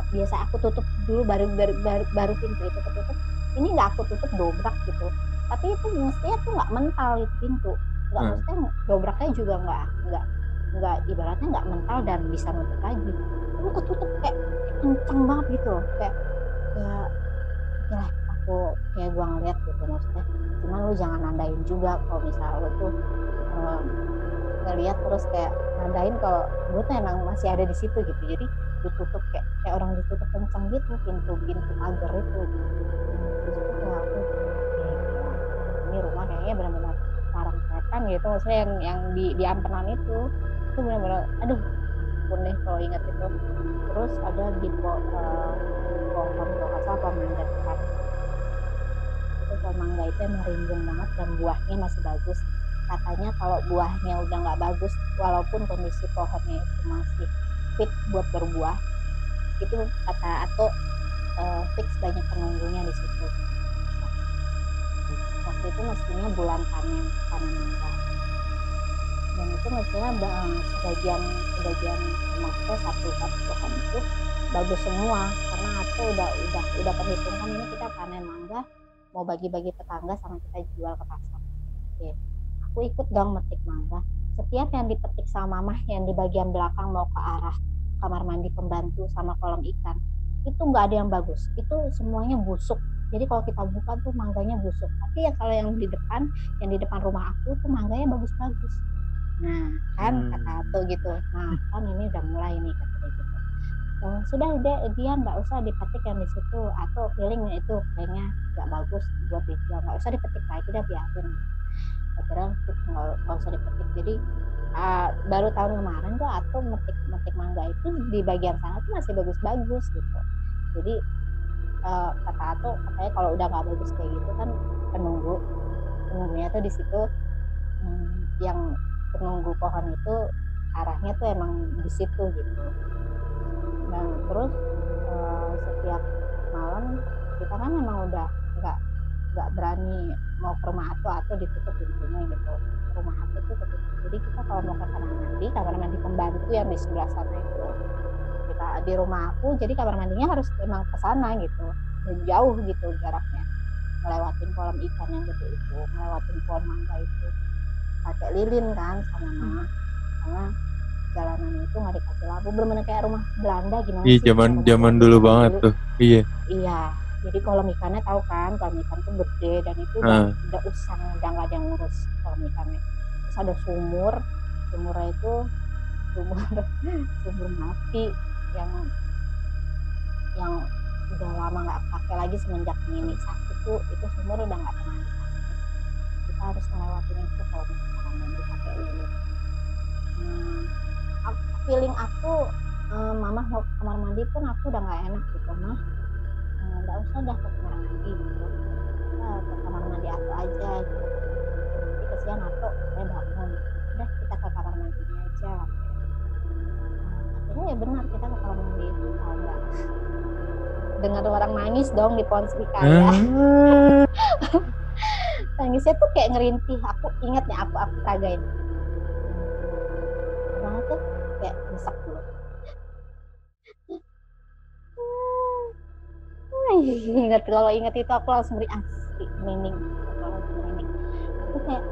biasa aku tutup dulu, baru pintu itu ketutup. Ini nggak aku tutup, dobrak gitu. Tapi itu mestinya tuh nggak mental itu pintu, nggak, mestinya dobraknya juga nggak ibaratnya nggak mental dan bisa nutup lagi, itu ketutup kayak kenceng banget gitu, kayak ya aku kayak gua ngeliat gitu maksudnya. Cuman lu jangan nandain juga kalau misalnya lu tuh ngeliat terus kayak nandain kalau gue tuh emang masih ada di situ gitu. Jadi ditutup kayak orang ditutup kencang gitu pintu pagar itu. Terus itu kayak aku ini rumah kayaknya benar-benar sarang setan gitu, maksudnya yang di ampenan itu benar-benar aduh pun deh kalau ingat itu. Terus ada di pohon kalau nggak salah pohon mangga kan, itu pohon mangga itu emang rimbun banget dan buahnya masih bagus. Katanya kalau buahnya udah nggak bagus, walaupun kondisi pohonnya itu masih fit buat berbuah, itu kata atau fix banyak penunggunya di situ. Waktu itu mestinya bulan panen mangga, dan itu mestinya sebagian maksudnya satu pohon itu bagus semua, karena aku udah perhitungkan ini kita panen mangga mau bagi-bagi tetangga sama kita jual ke pasar. Oke. Aku ikut dong metik mangga. Setiap yang dipetik sama mamah yang di bagian belakang mau ke arah kamar mandi pembantu sama kolam ikan, itu nggak ada yang bagus, itu semuanya busuk. Jadi kalau kita buka tuh mangganya busuk. Tapi ya kalau yang di depan rumah aku tuh mangganya bagus-bagus. Nah kan kata Ato gitu, nah kan ini udah mulai nih kata gitu. Sudah dia nggak usah dipetik yang di situ, atau feeling itu kayaknya nggak bagus buat dijual, nggak usah dipetik lagi, udah biarin. Akhirnya nggak usah dipetik. Jadi baru tahun kemarin tuh atau metik mangga itu di bagian sana tuh masih bagus-bagus gitu. Jadi kata Ato katanya kalau udah nggak bagus kayak gitu kan penunggunya tuh di situ, yang penunggu pohon itu arahnya tuh emang di situ gitu. Dan terus setiap malam kita kan emang udah nggak berani mau ke rumah atau ditutup pintunya gitu. Rumah aku tuh tutup. Jadi kita kalau mau ke kamar mandi pembantu yang di sebelah sana itu, kita di rumah aku, jadi kamar mandinya harus emang ke sana gitu, dan jauh gitu jaraknya, ngelewatin kolam ikan yang gede itu, ngelewatin pohon mangga itu, pakai lilin kan sama mama, karena jalanan itu nggak dikasih lampu, bener-bener kayak rumah Belanda gimana sih? Iya, zaman dulu banget tuh. Iya. Jadi kolam ikannya tahu kan, kolam ikan tuh gede dan itu udah usang, udah nggak ada yang ngurus kolam ikannya. Terus ada sumurnya itu sumur mati yang udah lama nggak pakai lagi semenjak ini sakit tuh, itu sumur udah nggak pernah dipakai. Kita harus ngelewatin itu kalau misalnya dipakai lilin. Feeling aku mama mau ke kamar mandi pun aku udah nggak enak gitu, mah nggak usah dah ke kamar mandi gitu, kita ke kamar mandi aku aja gitu. Jadi kesian aku saya bangun, udah kita ke kamar mandinya aja. Akhirnya ya benar kita ke kamar mandi itu, tahu nggak, dengar orang nangis dong di pohon serikaya. Nangisnya tuh kayak ngerintih. Aku ingat nih, aku peragain banget tuh, kayak nyesek dulu. Kalau ingat itu aku langsung merinding. Itu kayak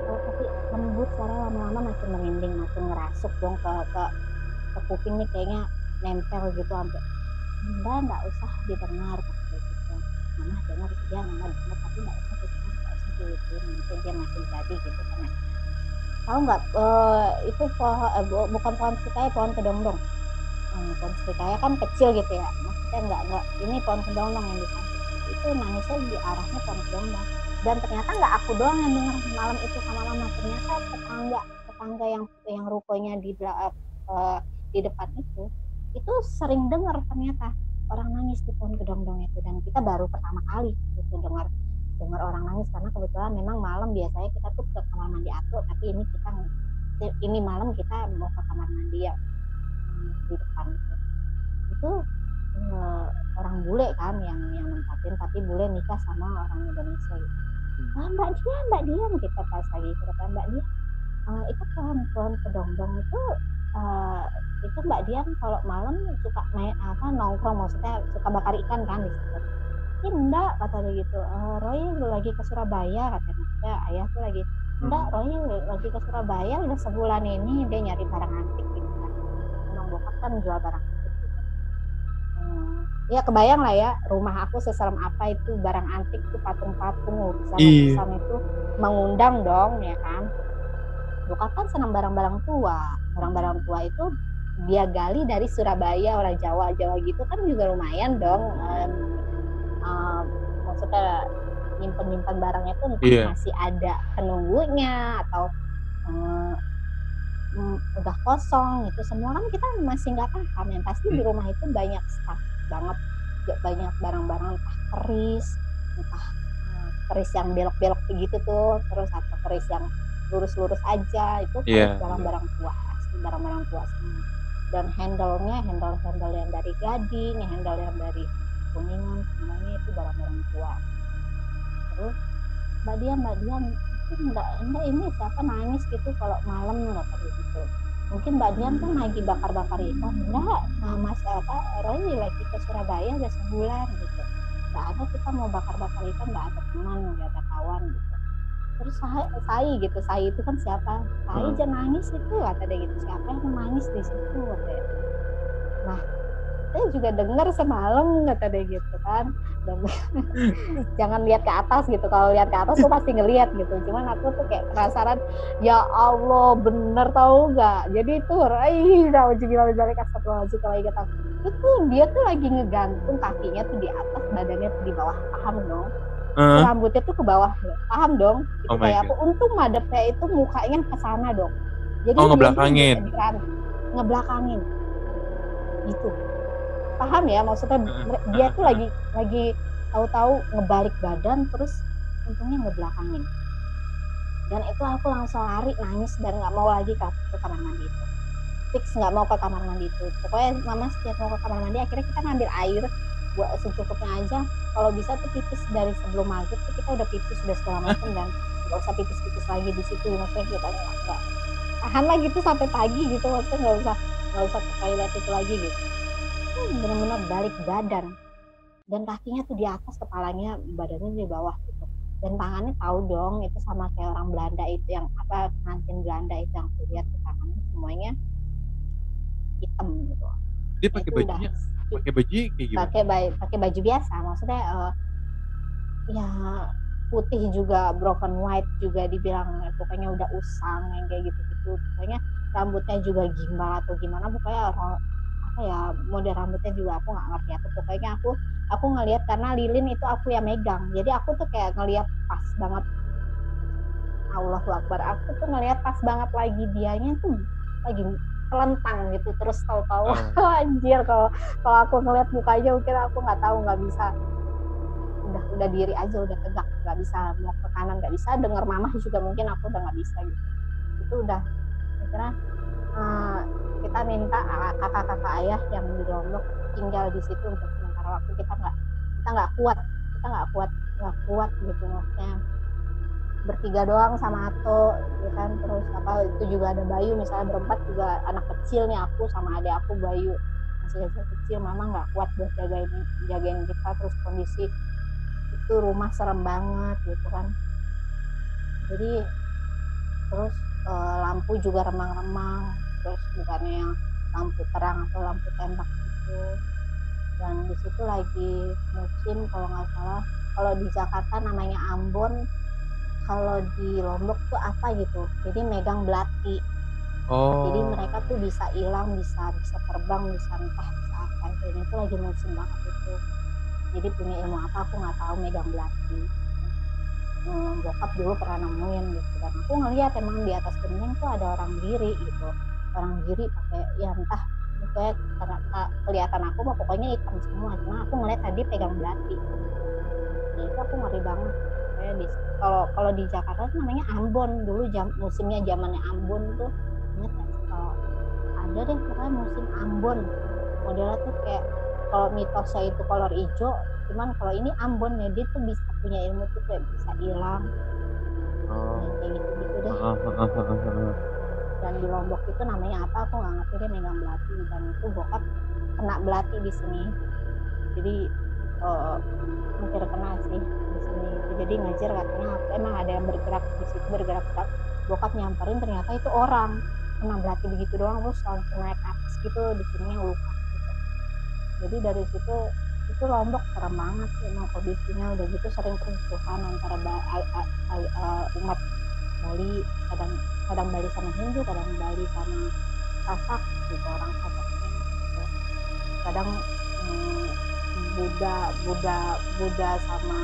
tapi lembut, suara lama-lama makin merinding, makin ngerasuk dong ke kuping nih, kayaknya nempel gitu sampai. Bunda nggak usah didengar gitu. Mama dengar dia, mama dengar, tapi nggak usah didengar, nanti dia makin jadi gitu kan. Tahu nggak itu bukan pohon serikaya, pohon kedondong. Pohon serikaya kan kecil gitu ya, maksudnya nggak ini pohon kedondong yang di samping itu nangisnya di arahnya pohon kedondong. Dan ternyata nggak aku doang yang dengar malam itu sama mama, ternyata tetangga yang rukonya di depan itu sering dengar ternyata orang nangis di pohon kedondong itu. Dan kita baru pertama kali gitu dengar orang nangis, karena kebetulan memang malam biasanya kita tuh ke kamar mandi Ato, tapi ini malam kita mau ke kamar mandi ya di depan itu orang bule kan yang nempatin, tapi bule nikah sama orang Indonesia gitu. Mbak Dian kita pas lagi ke depan, Mbak Dian itu pohon kedondong itu Mbak Dian kalau malam suka nongkrong, maksudnya suka bakar ikan kan di situ. Enggak, kata dia gitu. Roy lagi ke Surabaya katanya, ayah tuh lagi enggak, Roy lagi ke Surabaya udah sebulan ini, dia nyari barang antik gitu kan. Emang bokap kan jual barang antik gitu. Ya kebayang lah ya, rumah aku seserem apa itu, barang antik tuh, patung-patung, lukisan-lukisan itu mengundang dong ya kan. Bokap kan senang barang-barang tua itu dia gali dari Surabaya, orang Jawa gitu kan juga lumayan dong. Maksudnya nyimpen barangnya tuh entah masih ada penunggunya atau udah kosong gitu, semua kan kita masih nggak paham. Yang pasti di rumah itu banyak stuff banget, banyak barang-barang, entah keris yang belok-belok begitu tuh, terus atau keris yang lurus-lurus aja, itu barang-barang tua, barang-barang tua semua. Dan handle yang dari Gading, handle yang dari Kuningan, semuanya itu barang-barang tua. Terus Mbak Dian itu enggak ini siapa nangis gitu kalau malam, nggak perlu gitu. Mungkin Mbak Dian kan lagi bakar-bakar ikan. Enggak, Mas Roy lagi ke Surabaya udah sebulan gitu. Nggak ada, kita mau bakar-bakar ikan, nggak ada teman, nggak ada kawan gitu. Terus Sai itu kan siapa? Sai aja nangis itu, kata dia gitu. Siapa yang nangis di situ, katanya. Nah, saya juga dengar semalam, kata dia gitu kan. Dan jangan lihat ke atas gitu, kalau lihat ke atas tuh pasti ngelihat gitu. Cuman aku tuh kayak penasaran, ya Allah bener tahu nggak? Jadi itu itu dia tuh lagi ngegantung kakinya tuh di atas, badannya tuh di bawah, paham dong? Rambutnya tuh ke bawah, paham dong? Itu kayak aku untung madepnya itu mukanya ke sana dong. Jadi ngebelakangin gitu. Paham ya, maksudnya dia tuh lagi tahu-tahu ngebalik badan, terus untungnya ngebelakangin. Dan itu aku langsung lari nangis dan nggak mau lagi ke kamar mandi itu. Fix nggak mau ke kamar mandi itu. Pokoknya mama setiap mau ke kamar mandi, akhirnya kita ngambil air buat secukupnya aja. Kalau bisa tuh pipis dari sebelum maghrib tuh kita udah pipis, udah segala macam, dan nggak usah pipis lagi di situ. Maksudnya kita nggak tahan lagi tuh sampai pagi gitu, maksudnya nggak usah ke toilet itu lagi gitu. Benar-benar balik badan, dan kakinya tuh di atas, kepalanya, badannya di bawah gitu. Dan tangannya tahu dong, itu sama kayak orang Belanda itu, yang pengantin Belanda itu, yang aku lihat tangannya semuanya hitam gitu. Dia pakai bajunya kayak gimana? Pakai baju biasa, maksudnya ya putih juga, broken white juga dibilang, pokoknya udah usang yang kayak gitu-gitu. Pokoknya rambutnya juga gimbal atau gimana, pokoknya model rambutnya juga aku nggak ngerti apa. Pokoknya aku ngelihat, karena lilin itu aku yang megang, jadi aku tuh kayak ngelihat pas banget. Allahu Akbar, aku tuh ngelihat pas banget lagi dianya tuh lagi telentang gitu, terus tahu-tahu anjir, kalau aku ngelihat mukanya mungkin aku nggak bisa, udah diri aja udah tegak, nggak bisa mau ke kanan, nggak bisa dengar mama juga, mungkin aku udah nggak bisa gitu. Itu udah kira kita minta kakak-kakak ayah yang di Lombok tinggal di situ untuk sementara waktu. Kita nggak kuat gitu, maksudnya bertiga doang sama Ato ya kan. Terus itu juga ada Bayu, misalnya berempat juga anak kecil nih, aku sama adik aku Bayu masih kecil, mama nggak kuat buat jagain kita. Terus kondisi itu rumah serem banget gitu kan, jadi terus lampu juga remang-remang, terus bukannya yang lampu terang atau lampu tembak gitu. Dan di situ lagi musim, kalau nggak salah, kalau di Jakarta namanya Ambon, kalau di Lombok tuh apa gitu, jadi megang belati. Jadi mereka tuh bisa hilang, bisa terbang, bisa entah bisa apa. Dan itu lagi musim banget itu. Jadi punya ilmu apa aku nggak tahu, megang belati. Bokap dulu pernah nemuin gitu, dan aku ngeliat emang di atas genteng tuh ada orang diri gitu, orang diri pakai ya entah, pokoknya kelihatan aku mah pokoknya hitam semua, cuma aku ngeliat tadi pegang belati. Jadi itu aku ngeri banget. Kalau di Jakarta tuh namanya Ambon, dulu musimnya zamannya Ambon tuh, ingat kalau ada deh pokoknya musim Ambon, modelnya tuh kayak, kalau mitosnya itu kolor hijau, cuman kalau ini Ambon ya, dia tuh bisa punya ilmu tuh kayak bisa hilang, kayak gitu deh. Dan di Lombok itu namanya apa aku nggak ngerti, dia megang belati, dan itu bokap kena belati di sini, jadi hampir kena sih di sini. jadi ngajar katanya emang ada yang bergerak di situ, bergerak-gerak. Bokap nyamperin ternyata itu orang kena belati begitu doang, terus langsung naik atas gitu, di sini luka gitu. Jadi dari situ itu Lombok serem banget emang kondisinya, udah gitu sering kerusuhan antara umat Bali, kadang Bali sama Hindu, kadang Bali sama Sasak gitu, orang Sasaknya gitu. Kadang Buddha sama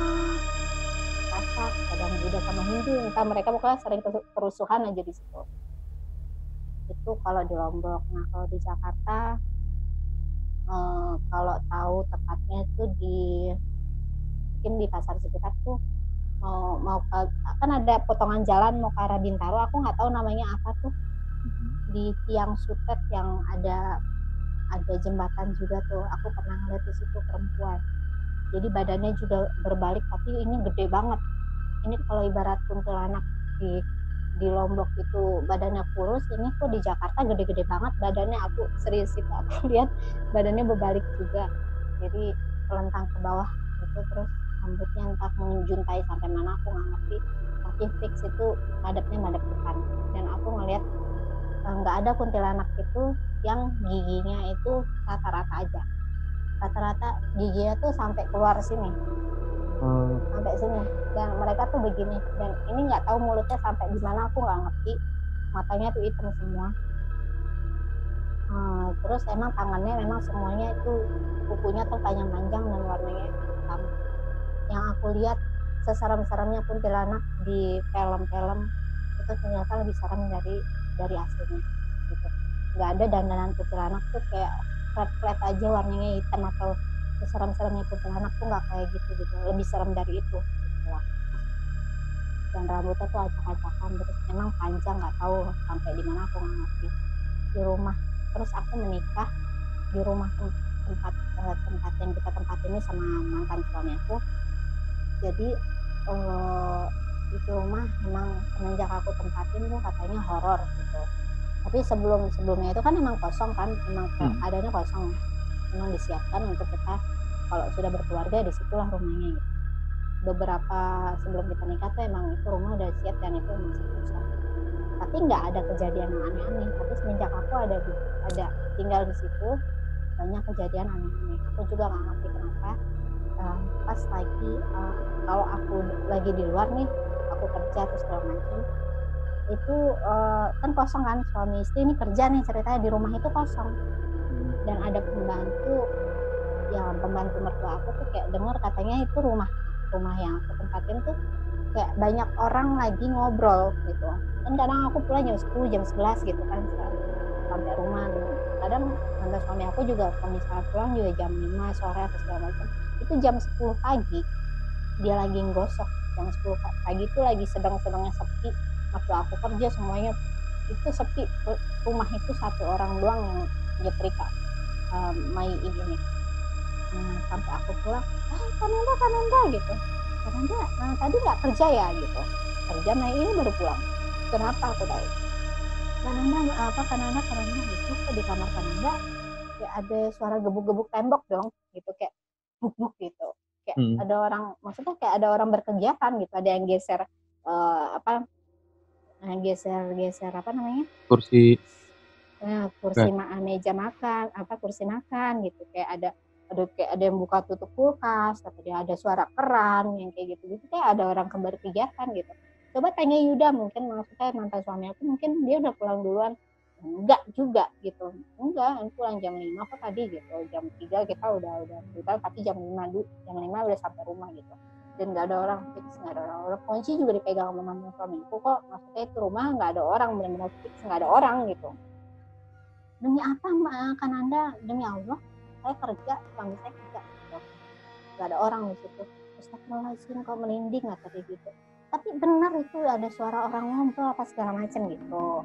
Sasak, kadang Buddha sama Hindu, entah mereka pokoknya sering kerusuhan aja di situ. Itu kalau di Lombok. Nah kalau di Jakarta kalau tahu tepatnya itu mungkin di pasar sekitar tuh mau ke, kan ada potongan jalan mau ke arah Bintaro, aku nggak tahu namanya apa tuh, di tiang sutet yang ada jembatan juga tuh, aku pernah ngeliat di situ perempuan, jadi badannya juga berbalik tapi ini gede banget. Ini kalau ibarat kuntilanak di Lombok itu badannya kurus, ini kok di Jakarta gede-gede banget badannya, aku serius itu, aku lihat badannya berbalik juga, jadi kelentang ke bawah gitu, terus rambutnya entah menjuntai sampai mana aku nggak ngerti, tapi fix itu madep depan. Dan aku ngelihat nggak ada kuntilanak itu yang giginya itu rata-rata aja, rata-rata giginya tuh sampai keluar sini, sampai sini, dan mereka tuh begini, dan ini nggak tahu mulutnya sampai di mana, aku nggak ngerti, matanya tuh hitam semua. Terus emang tangannya memang semuanya itu kukunya tuh panjang-panjang dan warnanya hitam. Yang aku lihat seserem-seremnya kuntilanak di film-film itu ternyata lebih serem dari aslinya gitu. Nggak ada dandanan kuntilanak tuh kayak flat aja warnanya hitam, atau seserem-seremnya kuntilanak tuh nggak kayak gitu, lebih serem dari itu gitu. Dan rambutnya tuh acak-acakan, terus emang panjang, nggak tahu sampai di mana, aku nggak ngerti. Di rumah, terus aku menikah di rumah tempat yang kita tempat ini sama mantan suami aku. Jadi itu rumah memang semenjak aku tempatin tuh katanya horor gitu. Tapi sebelumnya itu kan emang kosong kan, emang adanya kosong, memang disiapkan untuk kita kalau sudah berkeluarga, disitulah rumahnya gitu. Beberapa sebelum kita nikah tuh emang itu rumah udah siap dan itu masih kosong. Tapi nggak ada kejadian yang aneh-aneh. Tapi semenjak aku ada tinggal di situ, banyak kejadian aneh-aneh. Aku juga nggak ngerti kenapa. Pas lagi kalau aku lagi di luar nih, aku kerja terus segala macam, itu kan kosong kan, suami istri ini kerja nih, ceritanya di rumah itu kosong, dan ada pembantu mertua aku tuh kayak dengar katanya itu rumah yang aku tempatin tuh kayak banyak orang lagi ngobrol gitu. Kan kadang aku pulang jam 10, jam 11 gitu kan sampai rumah, dan kadang mantan suami aku juga kalau misalnya pulang juga jam 5 sore atau segala macam, itu jam 10 pagi dia lagi ngosok, jam 10 pagi itu lagi sedang-sedangnya sepi, waktu aku kerja semuanya itu sepi, rumah itu satu orang doang yang nyetrika Mai ini. Sampai aku pulang, Kananda gitu, Kananda tadi nggak kerja ya gitu, kerja, Mai ini baru pulang, kenapa aku tanya, Kananda gitu, di kamar Kananda kayak ada suara gebuk-gebuk tembok dong gitu, kayak buk-buk gitu, kayak ada orang, maksudnya kayak ada orang berkegiatan gitu, ada yang geser geser apa namanya, kursi meja makan, kursi makan gitu, kayak ada yang buka tutup kulkas, atau dia ada suara keran yang kayak gitu kayak ada orang berkegiatan gitu. Coba tanya Yuda, mungkin maksudnya mantan suami aku, mungkin dia udah pulang duluan, enggak juga gitu, enggak, pulang jam 5 kok tadi gitu, jam 3 kita udah tapi jam 5 udah sampai rumah gitu, dan nggak ada orang, fix nggak ada orang, kunci juga dipegang sama mantan suamiku kok, maksudnya itu rumah nggak ada orang, benar-benar fix nggak ada orang gitu. Demi apa Kananda? Demi Allah, saya kerja, suami saya kerja gitu, nggak ada orang di situ. Astagfirullahaladzim, kok merinding nggak tadi gitu. Tapi benar itu ada suara orang ngobrol apa segala macam gitu.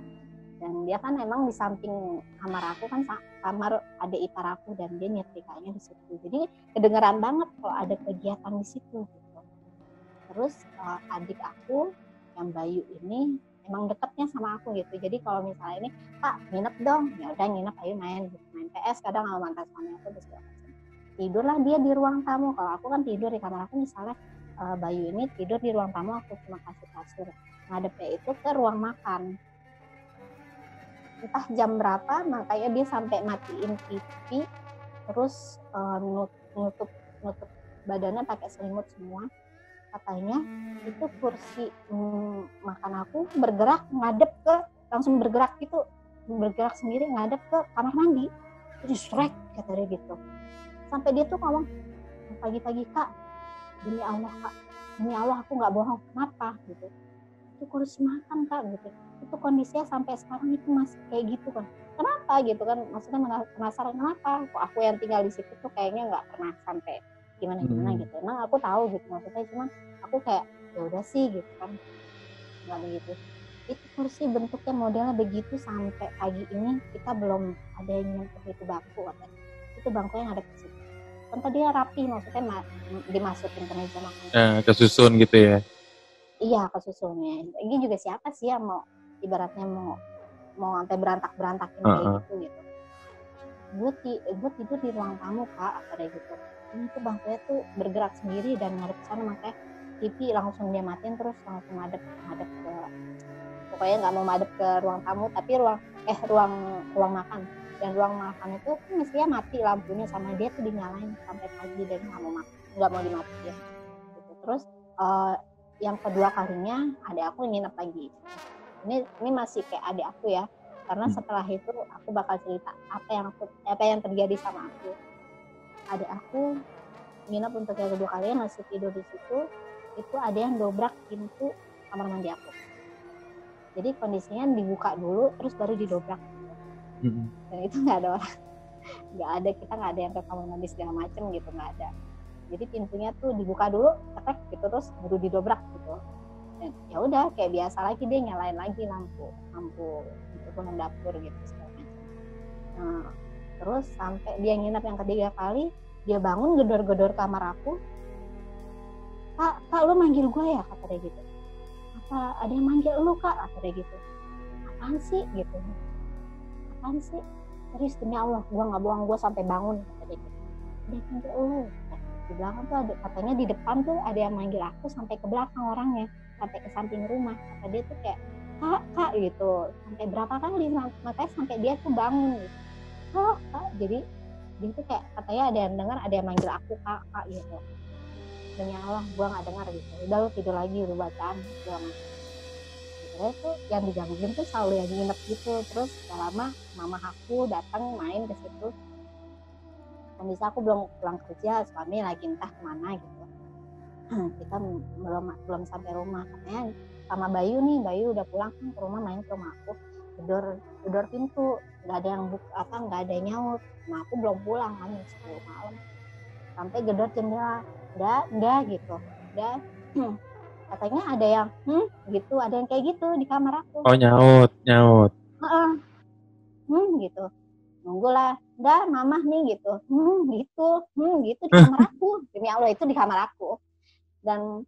Dan dia kan emang di samping kamar aku kan kamar adik ipar aku, dan dia nyetrikanya di situ. Jadi kedengeran banget kalau ada kegiatan di situ gitu. Terus adik aku yang Bayu ini emang deketnya sama aku gitu. Jadi kalau misalnya ini, Pak nginep dong, ya udah nginep, ayo main PS kadang sama mantan suami aku, terus tidurlah dia di ruang tamu. Kalau aku kan tidur di kamar aku misalnya, Bayu ini tidur di ruang tamu, aku cuma kasih kasur. Ngadepnya itu ke ruang makan. Entah jam berapa, makanya dia sampai matiin TV, terus nutup badannya pakai selimut semua. Katanya itu kursi makan aku bergerak langsung bergerak gitu, bergerak sendiri ngadep ke kamar mandi. Jadi strek kata dia gitu. Sampai dia tuh ngomong pagi-pagi, Kak, demi Allah Kak, demi Allah aku nggak bohong, kenapa gitu. Itu kursi makan Kak gitu. Itu kondisinya sampai sekarang itu masih kayak gitu kan. Kenapa gitu kan, maksudnya penasaran kenapa kok aku yang tinggal di situ tuh kayaknya nggak pernah sampai gimana gitu. Emang aku tahu gitu, maksudnya cuma aku kayak ya udah sih gitu kan, nggak begitu. Itu kursi bentuknya modelnya begitu, sampai pagi ini kita belum ada yang nyentuh itu bangku katanya. Itu bangku yang ada ke situ kan tadi rapi, maksudnya dimasukin ke meja makan. Kesusun gitu ya. Iya, kesusunnya. Ini juga siapa sih yang mau ibaratnya mau sampai berantakin kayak gitu. Gue tidur di ruang tamu Kak, kayak gitu. Ini tuh bangkunya tuh bergerak sendiri dan ngadep ke sana, makanya TV langsung dia matiin, terus langsung ngadep ke, pokoknya nggak mau madep ke ruang tamu, tapi ruang makan. Dan ruang makan itu kan mestinya mati lampunya, sama dia tuh dinyalain sampai pagi dan nggak mau dimatiin gitu. Terus yang kedua kalinya adik aku nginep lagi. Ini masih kayak adik aku ya, karena setelah itu aku bakal cerita apa yang terjadi sama aku. Adik aku nginep untuk yang kedua kalinya, masih tidur di situ. Itu ada yang dobrak pintu kamar mandi aku. Jadi kondisinya dibuka dulu, terus baru didobrak. Dan itu nggak ada orang, kita nggak ada yang ke kamar mandi segala macem gitu, nggak ada. Jadi pintunya tuh dibuka dulu, cetek gitu, terus baru didobrak gitu. Dan ya udah kayak biasa lagi, dia nyalain lagi lampu untuk ruang dapur gitu segala macam. Nah, terus sampai dia nginep yang ketiga kali, dia bangun gedor-gedor kamar aku. Kak lu manggil gue ya, kata dia gitu. Apa ada yang manggil lu Kak, kata dia gitu. Apaan sih gitu. Apaan sih? Terus demi Allah, gue nggak bohong, gue sampai bangun, kata dia gitu. Dia manggil lu. Di belakang tuh ada, katanya di depan tuh ada yang manggil aku sampai ke belakang orangnya, sampai ke samping rumah. Kata dia tuh kayak kak gitu, sampai berapa kali, makanya sampai dia tuh bangun gitu. Kak, jadi dia tuh kayak katanya ada yang dengar, ada yang manggil aku kak gitu. Demi Allah gue nggak dengar gitu. Udah lu tidur lagi, lu bacaan segala macam. Sebenarnya tuh yang digangguin tuh selalu yang nginep gitu. Terus gak lama mama aku datang main ke situ. Kondisi aku belum pulang kerja, suami lagi entah kemana gitu. Kita belum sampai rumah, katanya sama Bayu udah pulang kan ke rumah, main ke rumah aku, gedor pintu, nggak ada yang nggak ada yang nyaut. Nah aku belum pulang kan, 10 malam, sampai gedor jendela, enggak gitu, udah katanya ada yang gitu, ada yang kayak gitu di kamar aku. Oh nyaut gitu, nunggulah, udah mamah nih gitu, gitu di kamar aku. Demi Allah itu di kamar aku. Dan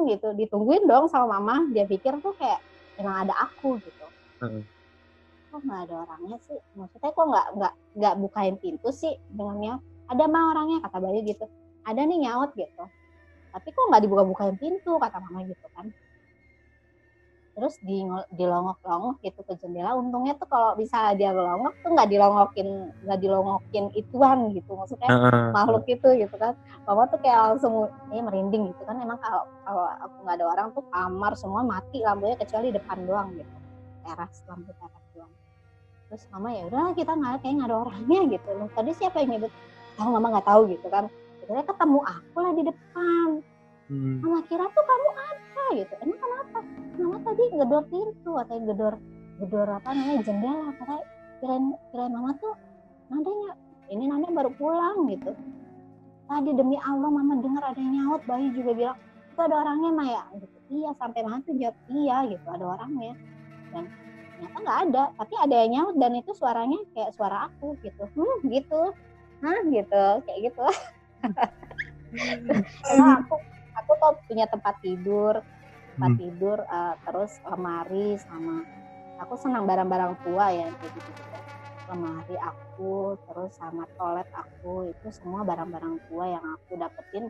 gitu ditungguin dong sama mama. Dia pikir tuh kayak emang ada aku gitu. Kok nggak ada orangnya sih, maksudnya kok nggak bukain pintu sih dengan nyaut. Ada mah orangnya, kata Bayu gitu, ada nih nyaut gitu, tapi kok nggak dibukain pintu, kata mama gitu kan. Terus dilongok-longok gitu ke jendela. Untungnya tuh kalau bisa dia longok tuh nggak dilongokin ituan gitu, maksudnya makhluk itu gitu kan. Mama tuh kayak langsung merinding gitu kan. Emang kalau aku nggak ada orang tuh kamar semua mati lampunya, kecuali depan doang gitu, lampu teras doang. Terus mama ya udah, kita kayak nggak ada orangnya gitu. Loh, tadi siapa yang nyebut? Tahu mama nggak tahu gitu kan. Akhirnya ketemu aku lah di depan. Mama kira tuh kamu apa gitu. Emang kenapa? Mama tadi gedor pintu, atau gedor jendela, katanya kirain mama tuh Nanda baru pulang gitu. Tadi demi Allah mama dengar ada yang nyaut. Bayi juga bilang itu ada orangnya Maya gitu. Iya, sampai mama tuh jawab iya gitu, ada orangnya. Dan ternyata nggak ada, tapi ada yang nyaut, dan itu suaranya kayak suara aku gitu. Gitu gitu, kayak gitu. Emang aku tuh punya tempat tidur, terus lemari, sama aku senang barang-barang tua ya kayak gitu. Lemari aku, terus sama toilet aku, itu semua barang-barang tua yang aku dapetin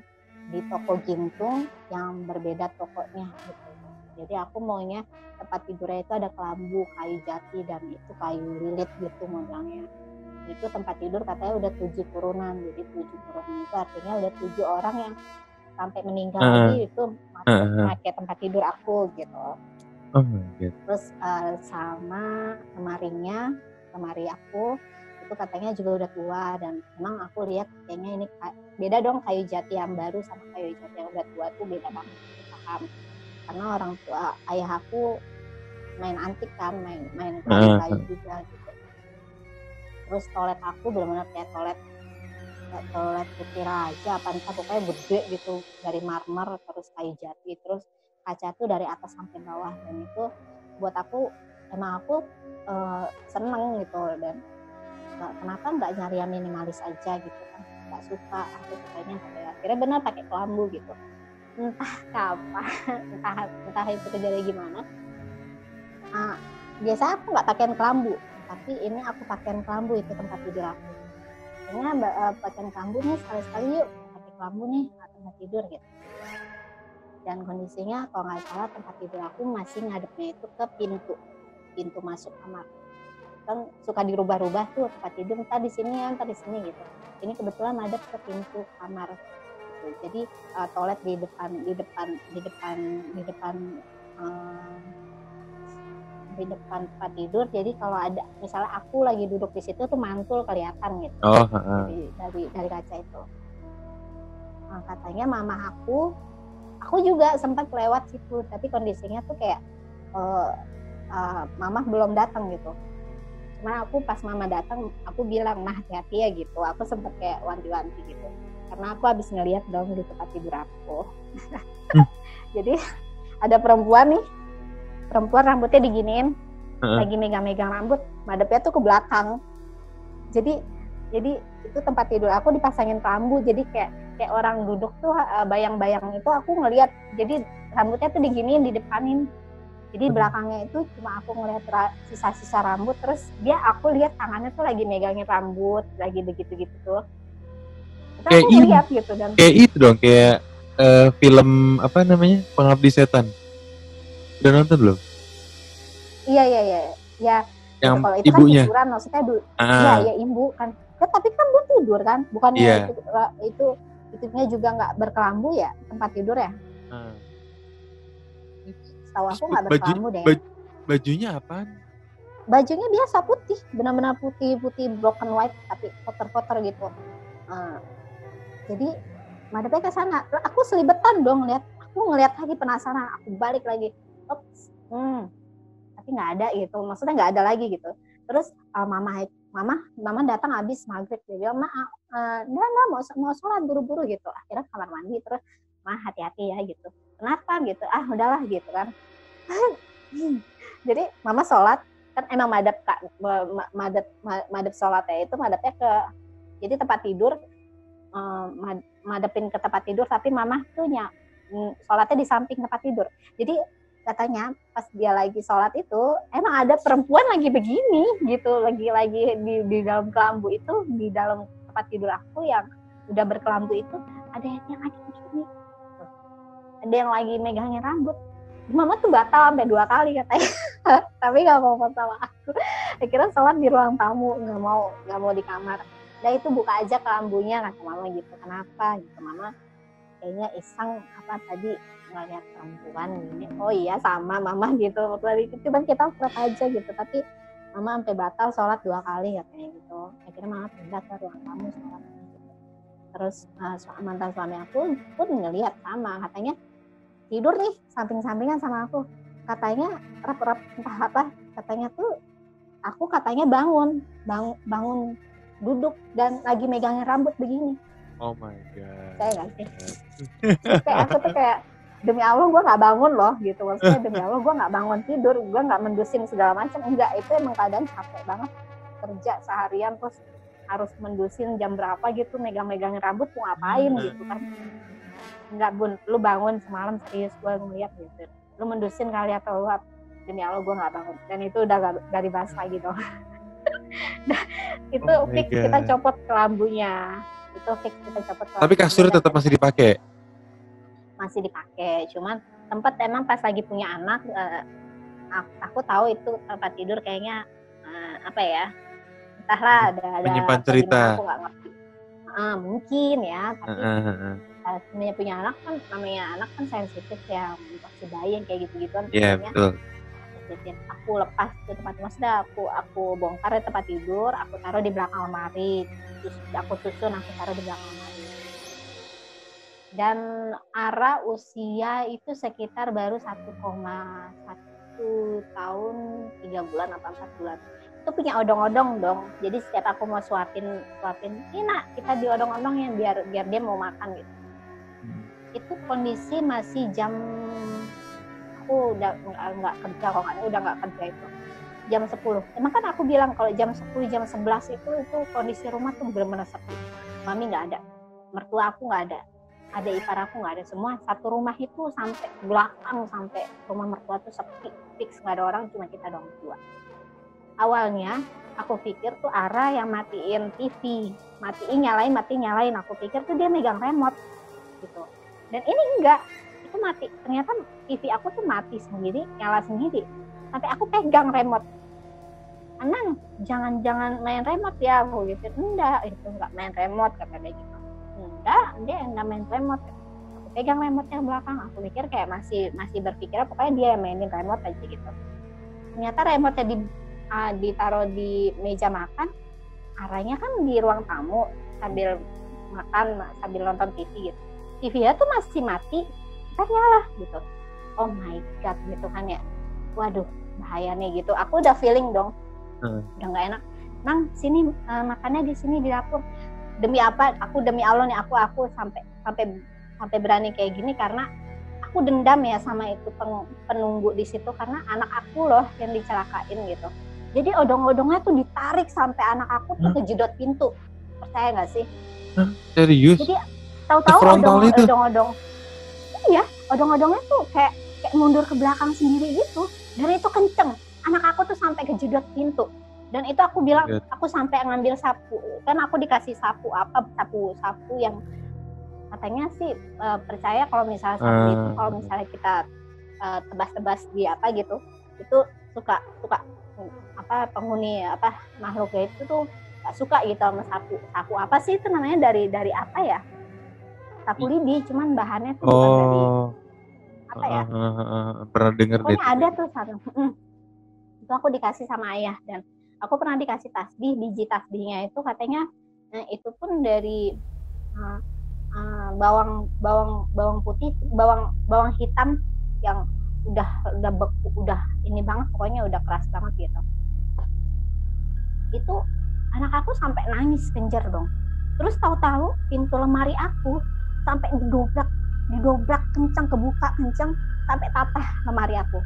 di toko gintung yang berbeda tokonya gitu. Jadi aku maunya tempat tidurnya itu ada kelambu, kayu jati, dan itu kayu lilit gitu modelnya. Itu tempat tidur katanya udah 7 turunan. Jadi 7 turunan itu artinya udah 7 orang yang sampai meninggal lagi itu pakai tempat tidur aku gitu. Oh my God. Terus sama lemari aku itu katanya juga udah tua, dan memang aku lihat kayaknya ini beda dong, kayu jati yang baru sama kayu jati yang udah tua tuh beda banget, paham. Karena orang tua ayah aku main antik kan, main kayu juga gitu. Terus toilet aku benar-benar kayak toilet putih raja apa entah, pokoknya gede gitu, dari marmer terus kayu jati, terus kaca tuh dari atas sampai bawah, dan itu buat aku seneng gitu. Dan kenapa nggak nyari yang minimalis aja gitu kan, nggak suka, aku sukanya akhirnya benar pakai kelambu gitu. Entah kapan, entah itu kejadian gimana. Biasanya aku nggak pakaian kelambu, tapi ini aku pakaian kelambu, itu tempat tidur aku. Kayaknya pakaian kelambu nih, sekali-sekali yuk pakai kelambu nih tempat tidur gitu. Dan kondisinya kalau nggak salah tempat tidur aku masih ngadepnya itu ke pintu masuk kamar. Kan suka dirubah-rubah tuh tempat tidur, entar di sini gitu. Ini kebetulan madep ke pintu kamar gitu. Jadi toilet di depan tempat tidur. Jadi kalau ada misalnya aku lagi duduk di situ tuh mantul kelihatan gitu. Dari kaca itu. Katanya mama aku juga sempat lewat situ, tapi kondisinya tuh kayak mama belum datang gitu. Cuma aku pas mama datang, aku bilang, "Mah, hati-hati ya," gitu. Aku sempet kayak wanti-wanti gitu. Karena aku habis ngeliat dong di tempat tidur aku. Jadi ada perempuan rambutnya diginiin, lagi megang-megang rambut, madepnya tuh ke belakang. Jadi itu tempat tidur aku dipasangin kelambu, jadi kayak orang duduk tuh bayang-bayang itu aku ngeliat. Jadi rambutnya tuh diginiin, di depanin. Jadi belakangnya itu cuma aku ngeliat sisa-sisa rambut, terus aku lihat tangannya tuh lagi megangin rambut, lagi begitu-gitu tuh. Terus aku ngeliat gitu. Dan kayak itu dong, kayak film apa namanya, Pengabdi Setan. Udah nonton belum? Iya. Ya, yang kalau itu ibunya. Kan kusuran, maksudnya ya ibu kan. Ya, tapi kan dia tidur kan, bukannya itunya juga nggak berkelambu ya tempat tidur ya. Tahu aku nggak berkelambu deh. Bajunya apaan? Bajunya biasa putih, benar-benar putih broken white, tapi kotor-kotor gitu. Jadi madepnya ke sana. Aku selibetan dong lihat. Aku ngeliat lagi, penasaran. Aku balik lagi. Tapi nggak ada gitu. Maksudnya nggak ada lagi gitu. Terus mama datang habis maghrib. Dia bilang, nggak mau sholat buru-buru gitu. Akhirnya kamar mandi, terus "Mah, hati-hati ya," gitu. Kenapa gitu? Udahlah gitu kan. Jadi mama sholat, kan emang madep sholatnya itu madepnya ke, jadi tempat tidur, madepin ke tempat tidur, tapi mama tuh sholatnya di samping tempat tidur. Jadi katanya pas dia lagi sholat itu emang ada perempuan lagi begini gitu, lagi di dalam kelambu itu, di dalam tempat tidur aku yang udah berkelambu itu, ada yang lagi begini, ada yang lagi megangin rambut. Mama tuh batal sampai 2 kali katanya. Tapi nggak mau sama aku. Akhirnya sholat di ruang tamu, nggak mau di kamar. Nah itu buka aja kelambunya, kata mama gitu. Kenapa gitu? Mama kayaknya iseng tadi ngeliat perempuan gini. Oh iya sama mama gitu. Cuman kita frot aja gitu. Tapi mama sampai batal sholat 2 kali katanya gitu. Akhirnya mama pindah ke ruang tamu sholat gitu. Terus mantan suami aku pun ngeliat sama, katanya tidur nih samping-sampingan sama aku. Katanya rap entah apa. Katanya tuh aku katanya bangun duduk dan lagi megangin rambut begini. Oh my God. Saya nggak sih. Kayak aku tuh kayak, demi Allah gue nggak bangun loh gitu. Maksudnya demi Allah gue nggak bangun tidur, gue nggak mendusin segala macam. Enggak, itu emang keadaan capek banget kerja seharian, terus harus mendusin jam berapa gitu, megang-megangin rambut mau ngapain gitu kan. Enggak Bun, lu bangun semalam serius, gue ngeliat gitu. Lu mendusin kali atau lu, demi Allah gue nggak bangun. Dan itu udah gak dibahas lagi dong. Itu fix kita copot kelambunya. Itu fix kita copot kelambunya. Tapi kasur tetap masih dipakai? masih dipakai. Cuman tempat emang pas lagi punya anak, aku tahu itu tempat tidur kayaknya apa ya, entahlah ada menyimpan cerita. Aku nggak ngerti. Mungkin ya, tapi punya anak kan, namanya anak kan sensitif ya, masih bayi yang kayak gitu-gituan. Iya, betul. Aku lepas ke tempat, maksudnya aku bongkar di tempat tidur, aku taruh di belakang lemari, terus aku susun, aku taruh di belakang lemari. Dan Ara usia itu sekitar baru 1,1 tahun 3 bulan atau 4 bulan. Itu punya odong-odong dong. Jadi setiap aku mau suapin, ini nak kita diodong-odongin biar dia mau makan gitu. Itu kondisi masih jam, aku udah nggak kerja, kalau udah nggak kerja itu jam 10. Emang kan aku bilang kalau jam 10 jam 11 itu kondisi rumah tuh benar-benar sepi. Mami nggak ada, mertua aku nggak ada, ada ipar aku nggak ada, semua satu rumah itu sampai belakang sampai rumah mertua tuh sepi, fix nggak ada orang, cuma kita doang berdua. Awalnya aku pikir tuh Ara yang matiin TV, matiin nyalain, aku pikir tuh dia megang remote gitu. Dan ini enggak, itu mati. Ternyata TV aku tuh mati sendiri, nyala sendiri. Sampai aku pegang remote. Anang, jangan main remote ya, aku gitu. Enggak, itu enggak main remote kata dia gitu. Enggak, dia enggak main remote. Aku pegang remote-nya belakang. Aku pikir kayak masih berpikir pokoknya dia yang mainin remote aja gitu. Ternyata remote-nya ditaruh di meja makan. Arahnya kan di ruang tamu sambil makan, sambil nonton TV gitu. TV-nya tuh masih mati, kan nyala gitu. Oh my god gitu kan ya. Waduh, bahaya nih gitu. Aku udah feeling dong. Udah enggak enak. Nang, sini makannya di sini di dapur. Demi apa? Aku demi Allah nih, aku sampai berani kayak gini karena aku dendam ya sama itu penunggu di situ, karena anak aku loh yang dicelakain gitu. Jadi odong-odongnya tuh ditarik sampai anak aku tuh kejedot pintu. Percaya nggak sih? Serius? Jadi tahu-tahu odong-odong. Iya, odong-odongnya tuh kayak mundur ke belakang sendiri gitu. Dan itu kenceng. Anak aku tuh sampai kejedot pintu. Dan itu aku bilang, aku sampai ngambil sapu. Kan aku dikasih sapu yang katanya sih percaya kalau misalnya sapu itu kalau misalnya kita tebas-tebas di apa gitu, itu suka apa penghuni apa makhluk gaib itu tuh gak suka gitu sama sapu. Sapu apa sih itu namanya, dari apa ya? Sapu lidi, cuman bahannya tuh bukan dari apa ya? Pernah dengar deh. Pokoknya ada tuh satu. Itu aku dikasih sama ayah, dan aku pernah dikasih tasbih, biji tasbihnya itu katanya itu pun dari bawang putih, bawang hitam yang udah beku, udah ini banget, pokoknya udah keras banget gitu. Itu anak aku sampai nangis kenceng dong. Terus tahu-tahu pintu lemari aku sampai didobrak kencang, kebuka kencang, sampai patah lemari aku.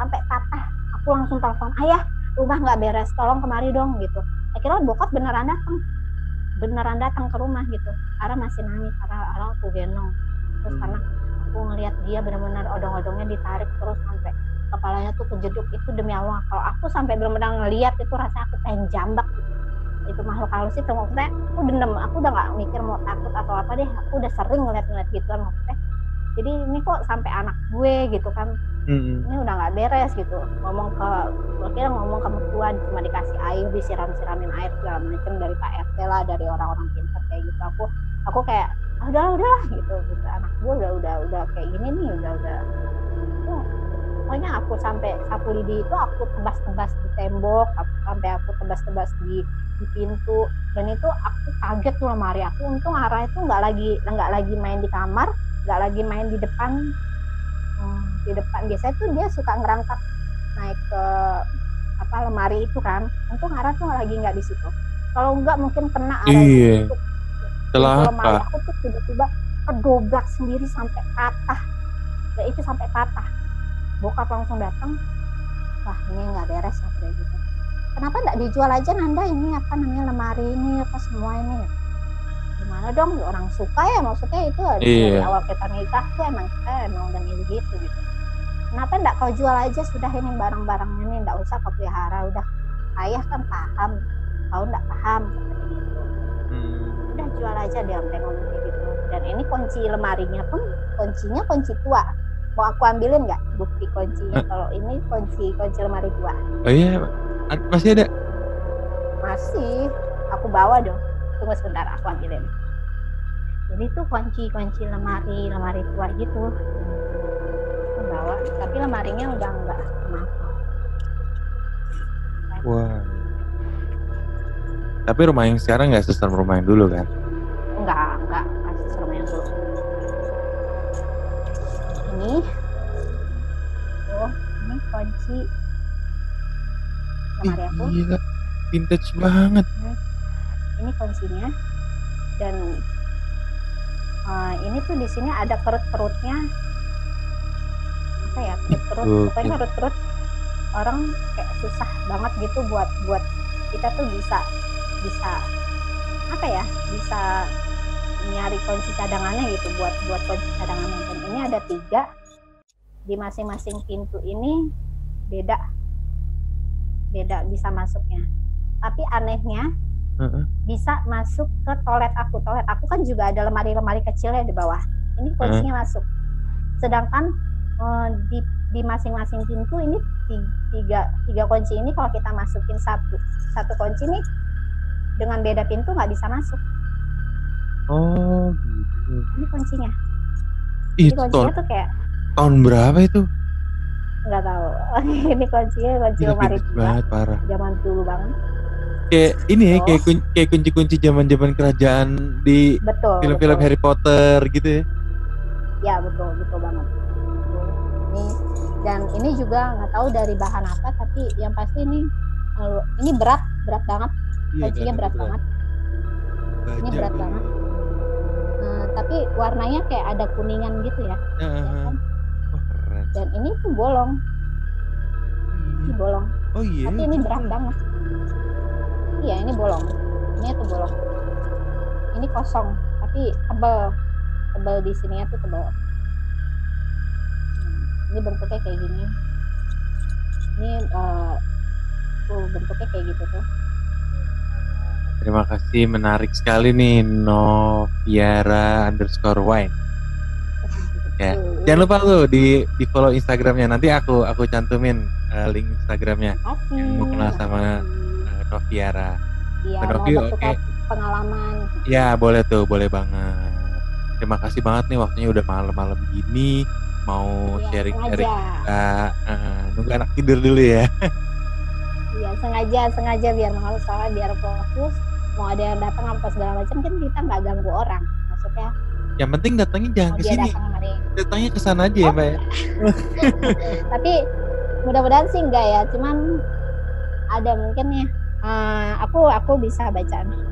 Sampai patah. Aku langsung telepon, ayah, rumah nggak beres, tolong kemari dong gitu. Akhirnya bokap beneran datang ke rumah gitu. Ara masih nangis, Ara aku gendong. Terus karena aku ngelihat dia benar-benar odong-odongnya ditarik terus sampai kepalanya tuh kejeduk, itu demi Allah. Kalau aku sampai benar-benar ngelihat itu rasanya aku pengen jambak gitu. Itu makhluk halus itu, maksudnya aku dendam, aku udah nggak mikir mau takut atau apa deh, aku udah sering ngeliat gituan maksudnya. Jadi ini kok sampai anak gue gitu kan, ini udah nggak beres gitu. Ngomong ke mertua, cuma dikasih air, disiram-siramin air segala macam dari Pak RT lah, dari orang-orang pintar kayak gitu. Aku kayak udahlah gitu. Anak gue udah kayak gini nih, udah. Pokoknya aku sampai sapu lidi itu aku tebas-tebas di tembok, sampai aku tebas-tebas di pintu, dan itu aku kaget tuh lemari aku. Untung Ara itu nggak lagi main di kamar, nggak lagi main di depan. Biasanya tuh dia suka ngerangkak naik ke lemari itu kan. Untung Ara tuh nggak di situ. Kalau nggak mungkin kena Ara itu. Lemari aku tuh tiba-tiba kedobrak sendiri sampai patah. Ya itu sampai patah. Bokap langsung datang, wah ini nggak beres kayak gitu. Kenapa nggak dijual aja Nanda, ini apa namanya lemari ini apa semua ini? Gimana dong, orang suka ya, maksudnya itu dari awal kita nikah tuh emang udah milih gitu. Kenapa nggak kau jual aja, sudah ini barang-barangnya ini nggak usah kau pelihara, udah ayah kan paham, kau nggak paham seperti gitu. Udah jual aja, dia sampai ngomong gitu. Dan ini kunci lemarinya pun kuncinya kunci tua. Mau aku ambilin nggak bukti kuncinya? Kalau ini kunci lemari tua. Oh iya, masih ada? Masih, aku bawa dong. Tunggu sebentar, aku ambilin. Jadi tuh kunci lemari tua gitu. Aku bawa, tapi lemarinya udah enggak kemana. Wah. Tapi rumah yang sekarang nggak sistem rumah yang dulu kan? Enggak sistem rumah yang dulu. Ini kunci lemari aku. Gila, vintage banget. Ini kuncinya. Dan ini tuh di sini ada kerut-kerutnya. Apa ya, kerut-kerut, pokoknya kerut-kerut orang kayak susah banget gitu buat kita tuh bisa apa ya, bisa nyari kunci cadangannya gitu, buat kunci cadangannya. Dan ini ada 3 di masing-masing pintu ini beda bisa masuknya. Tapi anehnya bisa masuk ke toilet aku kan juga ada lemari kecilnya di bawah. Ini kuncinya masuk. Sedangkan di masing-masing pintu ini tiga kunci ini kalau kita masukin satu kunci nih dengan beda pintu nggak bisa masuk. Oh gitu. Ini kuncinya. Itu Ini kuncinya tuh kayak tahun berapa itu? Nggak tahu. Ini kunci lemari banget, parah. Zaman dulu banget. Kayak ini ya, kayak kunci-kunci zaman kerajaan di film-film Harry Potter gitu ya. Ya betul banget. Ini juga nggak tahu dari bahan apa, tapi yang pasti ini berat banget. Kuncinya berat banget. Ini berat banget. Tapi warnanya kayak ada kuningan gitu ya. Ya kan? Oh, keren. Dan ini tuh bolong. Ini bolong. Oh iya. Tapi ini berat banget. Iya, ini bolong. Ini tuh bolong. Ini kosong, tapi tebal di sininya tuh tebal. Ini bentuknya kayak gini. Ini bentuknya kayak gitu tuh. Terima kasih, menarik sekali nih, Noviara_wine. Ya, jangan lupa tuh di follow Instagramnya. Nanti aku cantumin link Instagramnya. Yang mau kenal sama Noviara. Iya, mau bertukar pengalaman. Ya, boleh tuh, boleh banget. Terima kasih banget nih, waktunya udah malam-malam gini. Mau sharing kita. Nunggu anak tidur dulu ya. Iya, sengaja biar menghalus, soalnya biar fokus. Mau ada yang datang apa segala macam kan kita nggak ganggu orang. Maksudnya. Yang penting datangnya jangan ke sini. Datangnya ke sana aja ya, Mbak ya. Tapi mudah-mudahan sih enggak ya. Cuman ada mungkin ya. Aku bisa baca nih.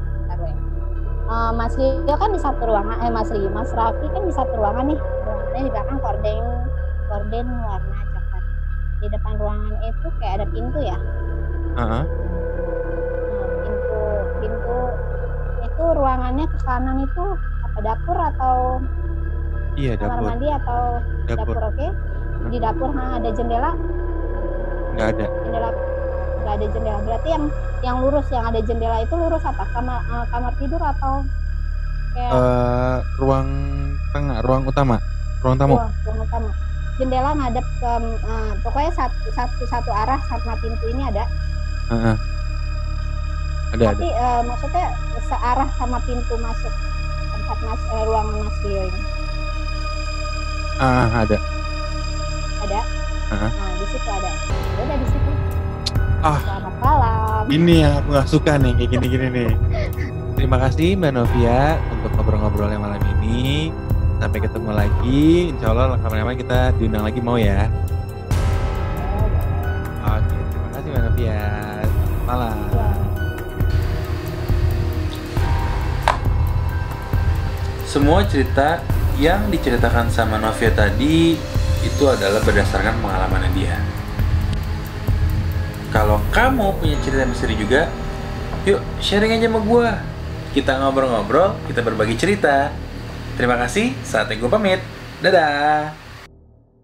Mas Rio kan di satu ruangan. Mas Raffi kan di satu ruangan nih. Ruangannya di belakang korden warna coklat. Di depan ruangan itu kayak ada pintu ya. Pintu itu ruangannya ke kanan itu apa, dapur atau kamar mandi atau dapur. Oke. Di dapur ada jendela? Nggak ada. Nggak ada jendela. Berarti yang lurus, yang ada jendela itu lurus apa? Kamar tidur atau kayak ruang tengah, ruang utama, ruang tamu. Ruang utama. Jendela ngadep ke pokoknya satu arah sama pintu ini ada. Tapi maksudnya searah sama pintu masuk tempat ruangan Mas Rio ini. Ada. Nah, di situ ada. Udah di situ. Selamat malam. Ini yang aku gak suka nih, kayak gini-gini nih. Terima kasih Mbak Novia untuk ngobrol-ngobrolnya malam ini. Sampai ketemu lagi. Insya Allah kapan-kapan kita diundang lagi, mau ya? Oke, terima kasih Mbak Novia. Malam. Semua cerita yang diceritakan sama Novia tadi itu adalah berdasarkan pengalamannya dia. Kalau kamu punya cerita misteri juga, yuk sharing aja sama gue. Kita ngobrol-ngobrol, kita berbagi cerita. Terima kasih, saatnya gue pamit. Dadah!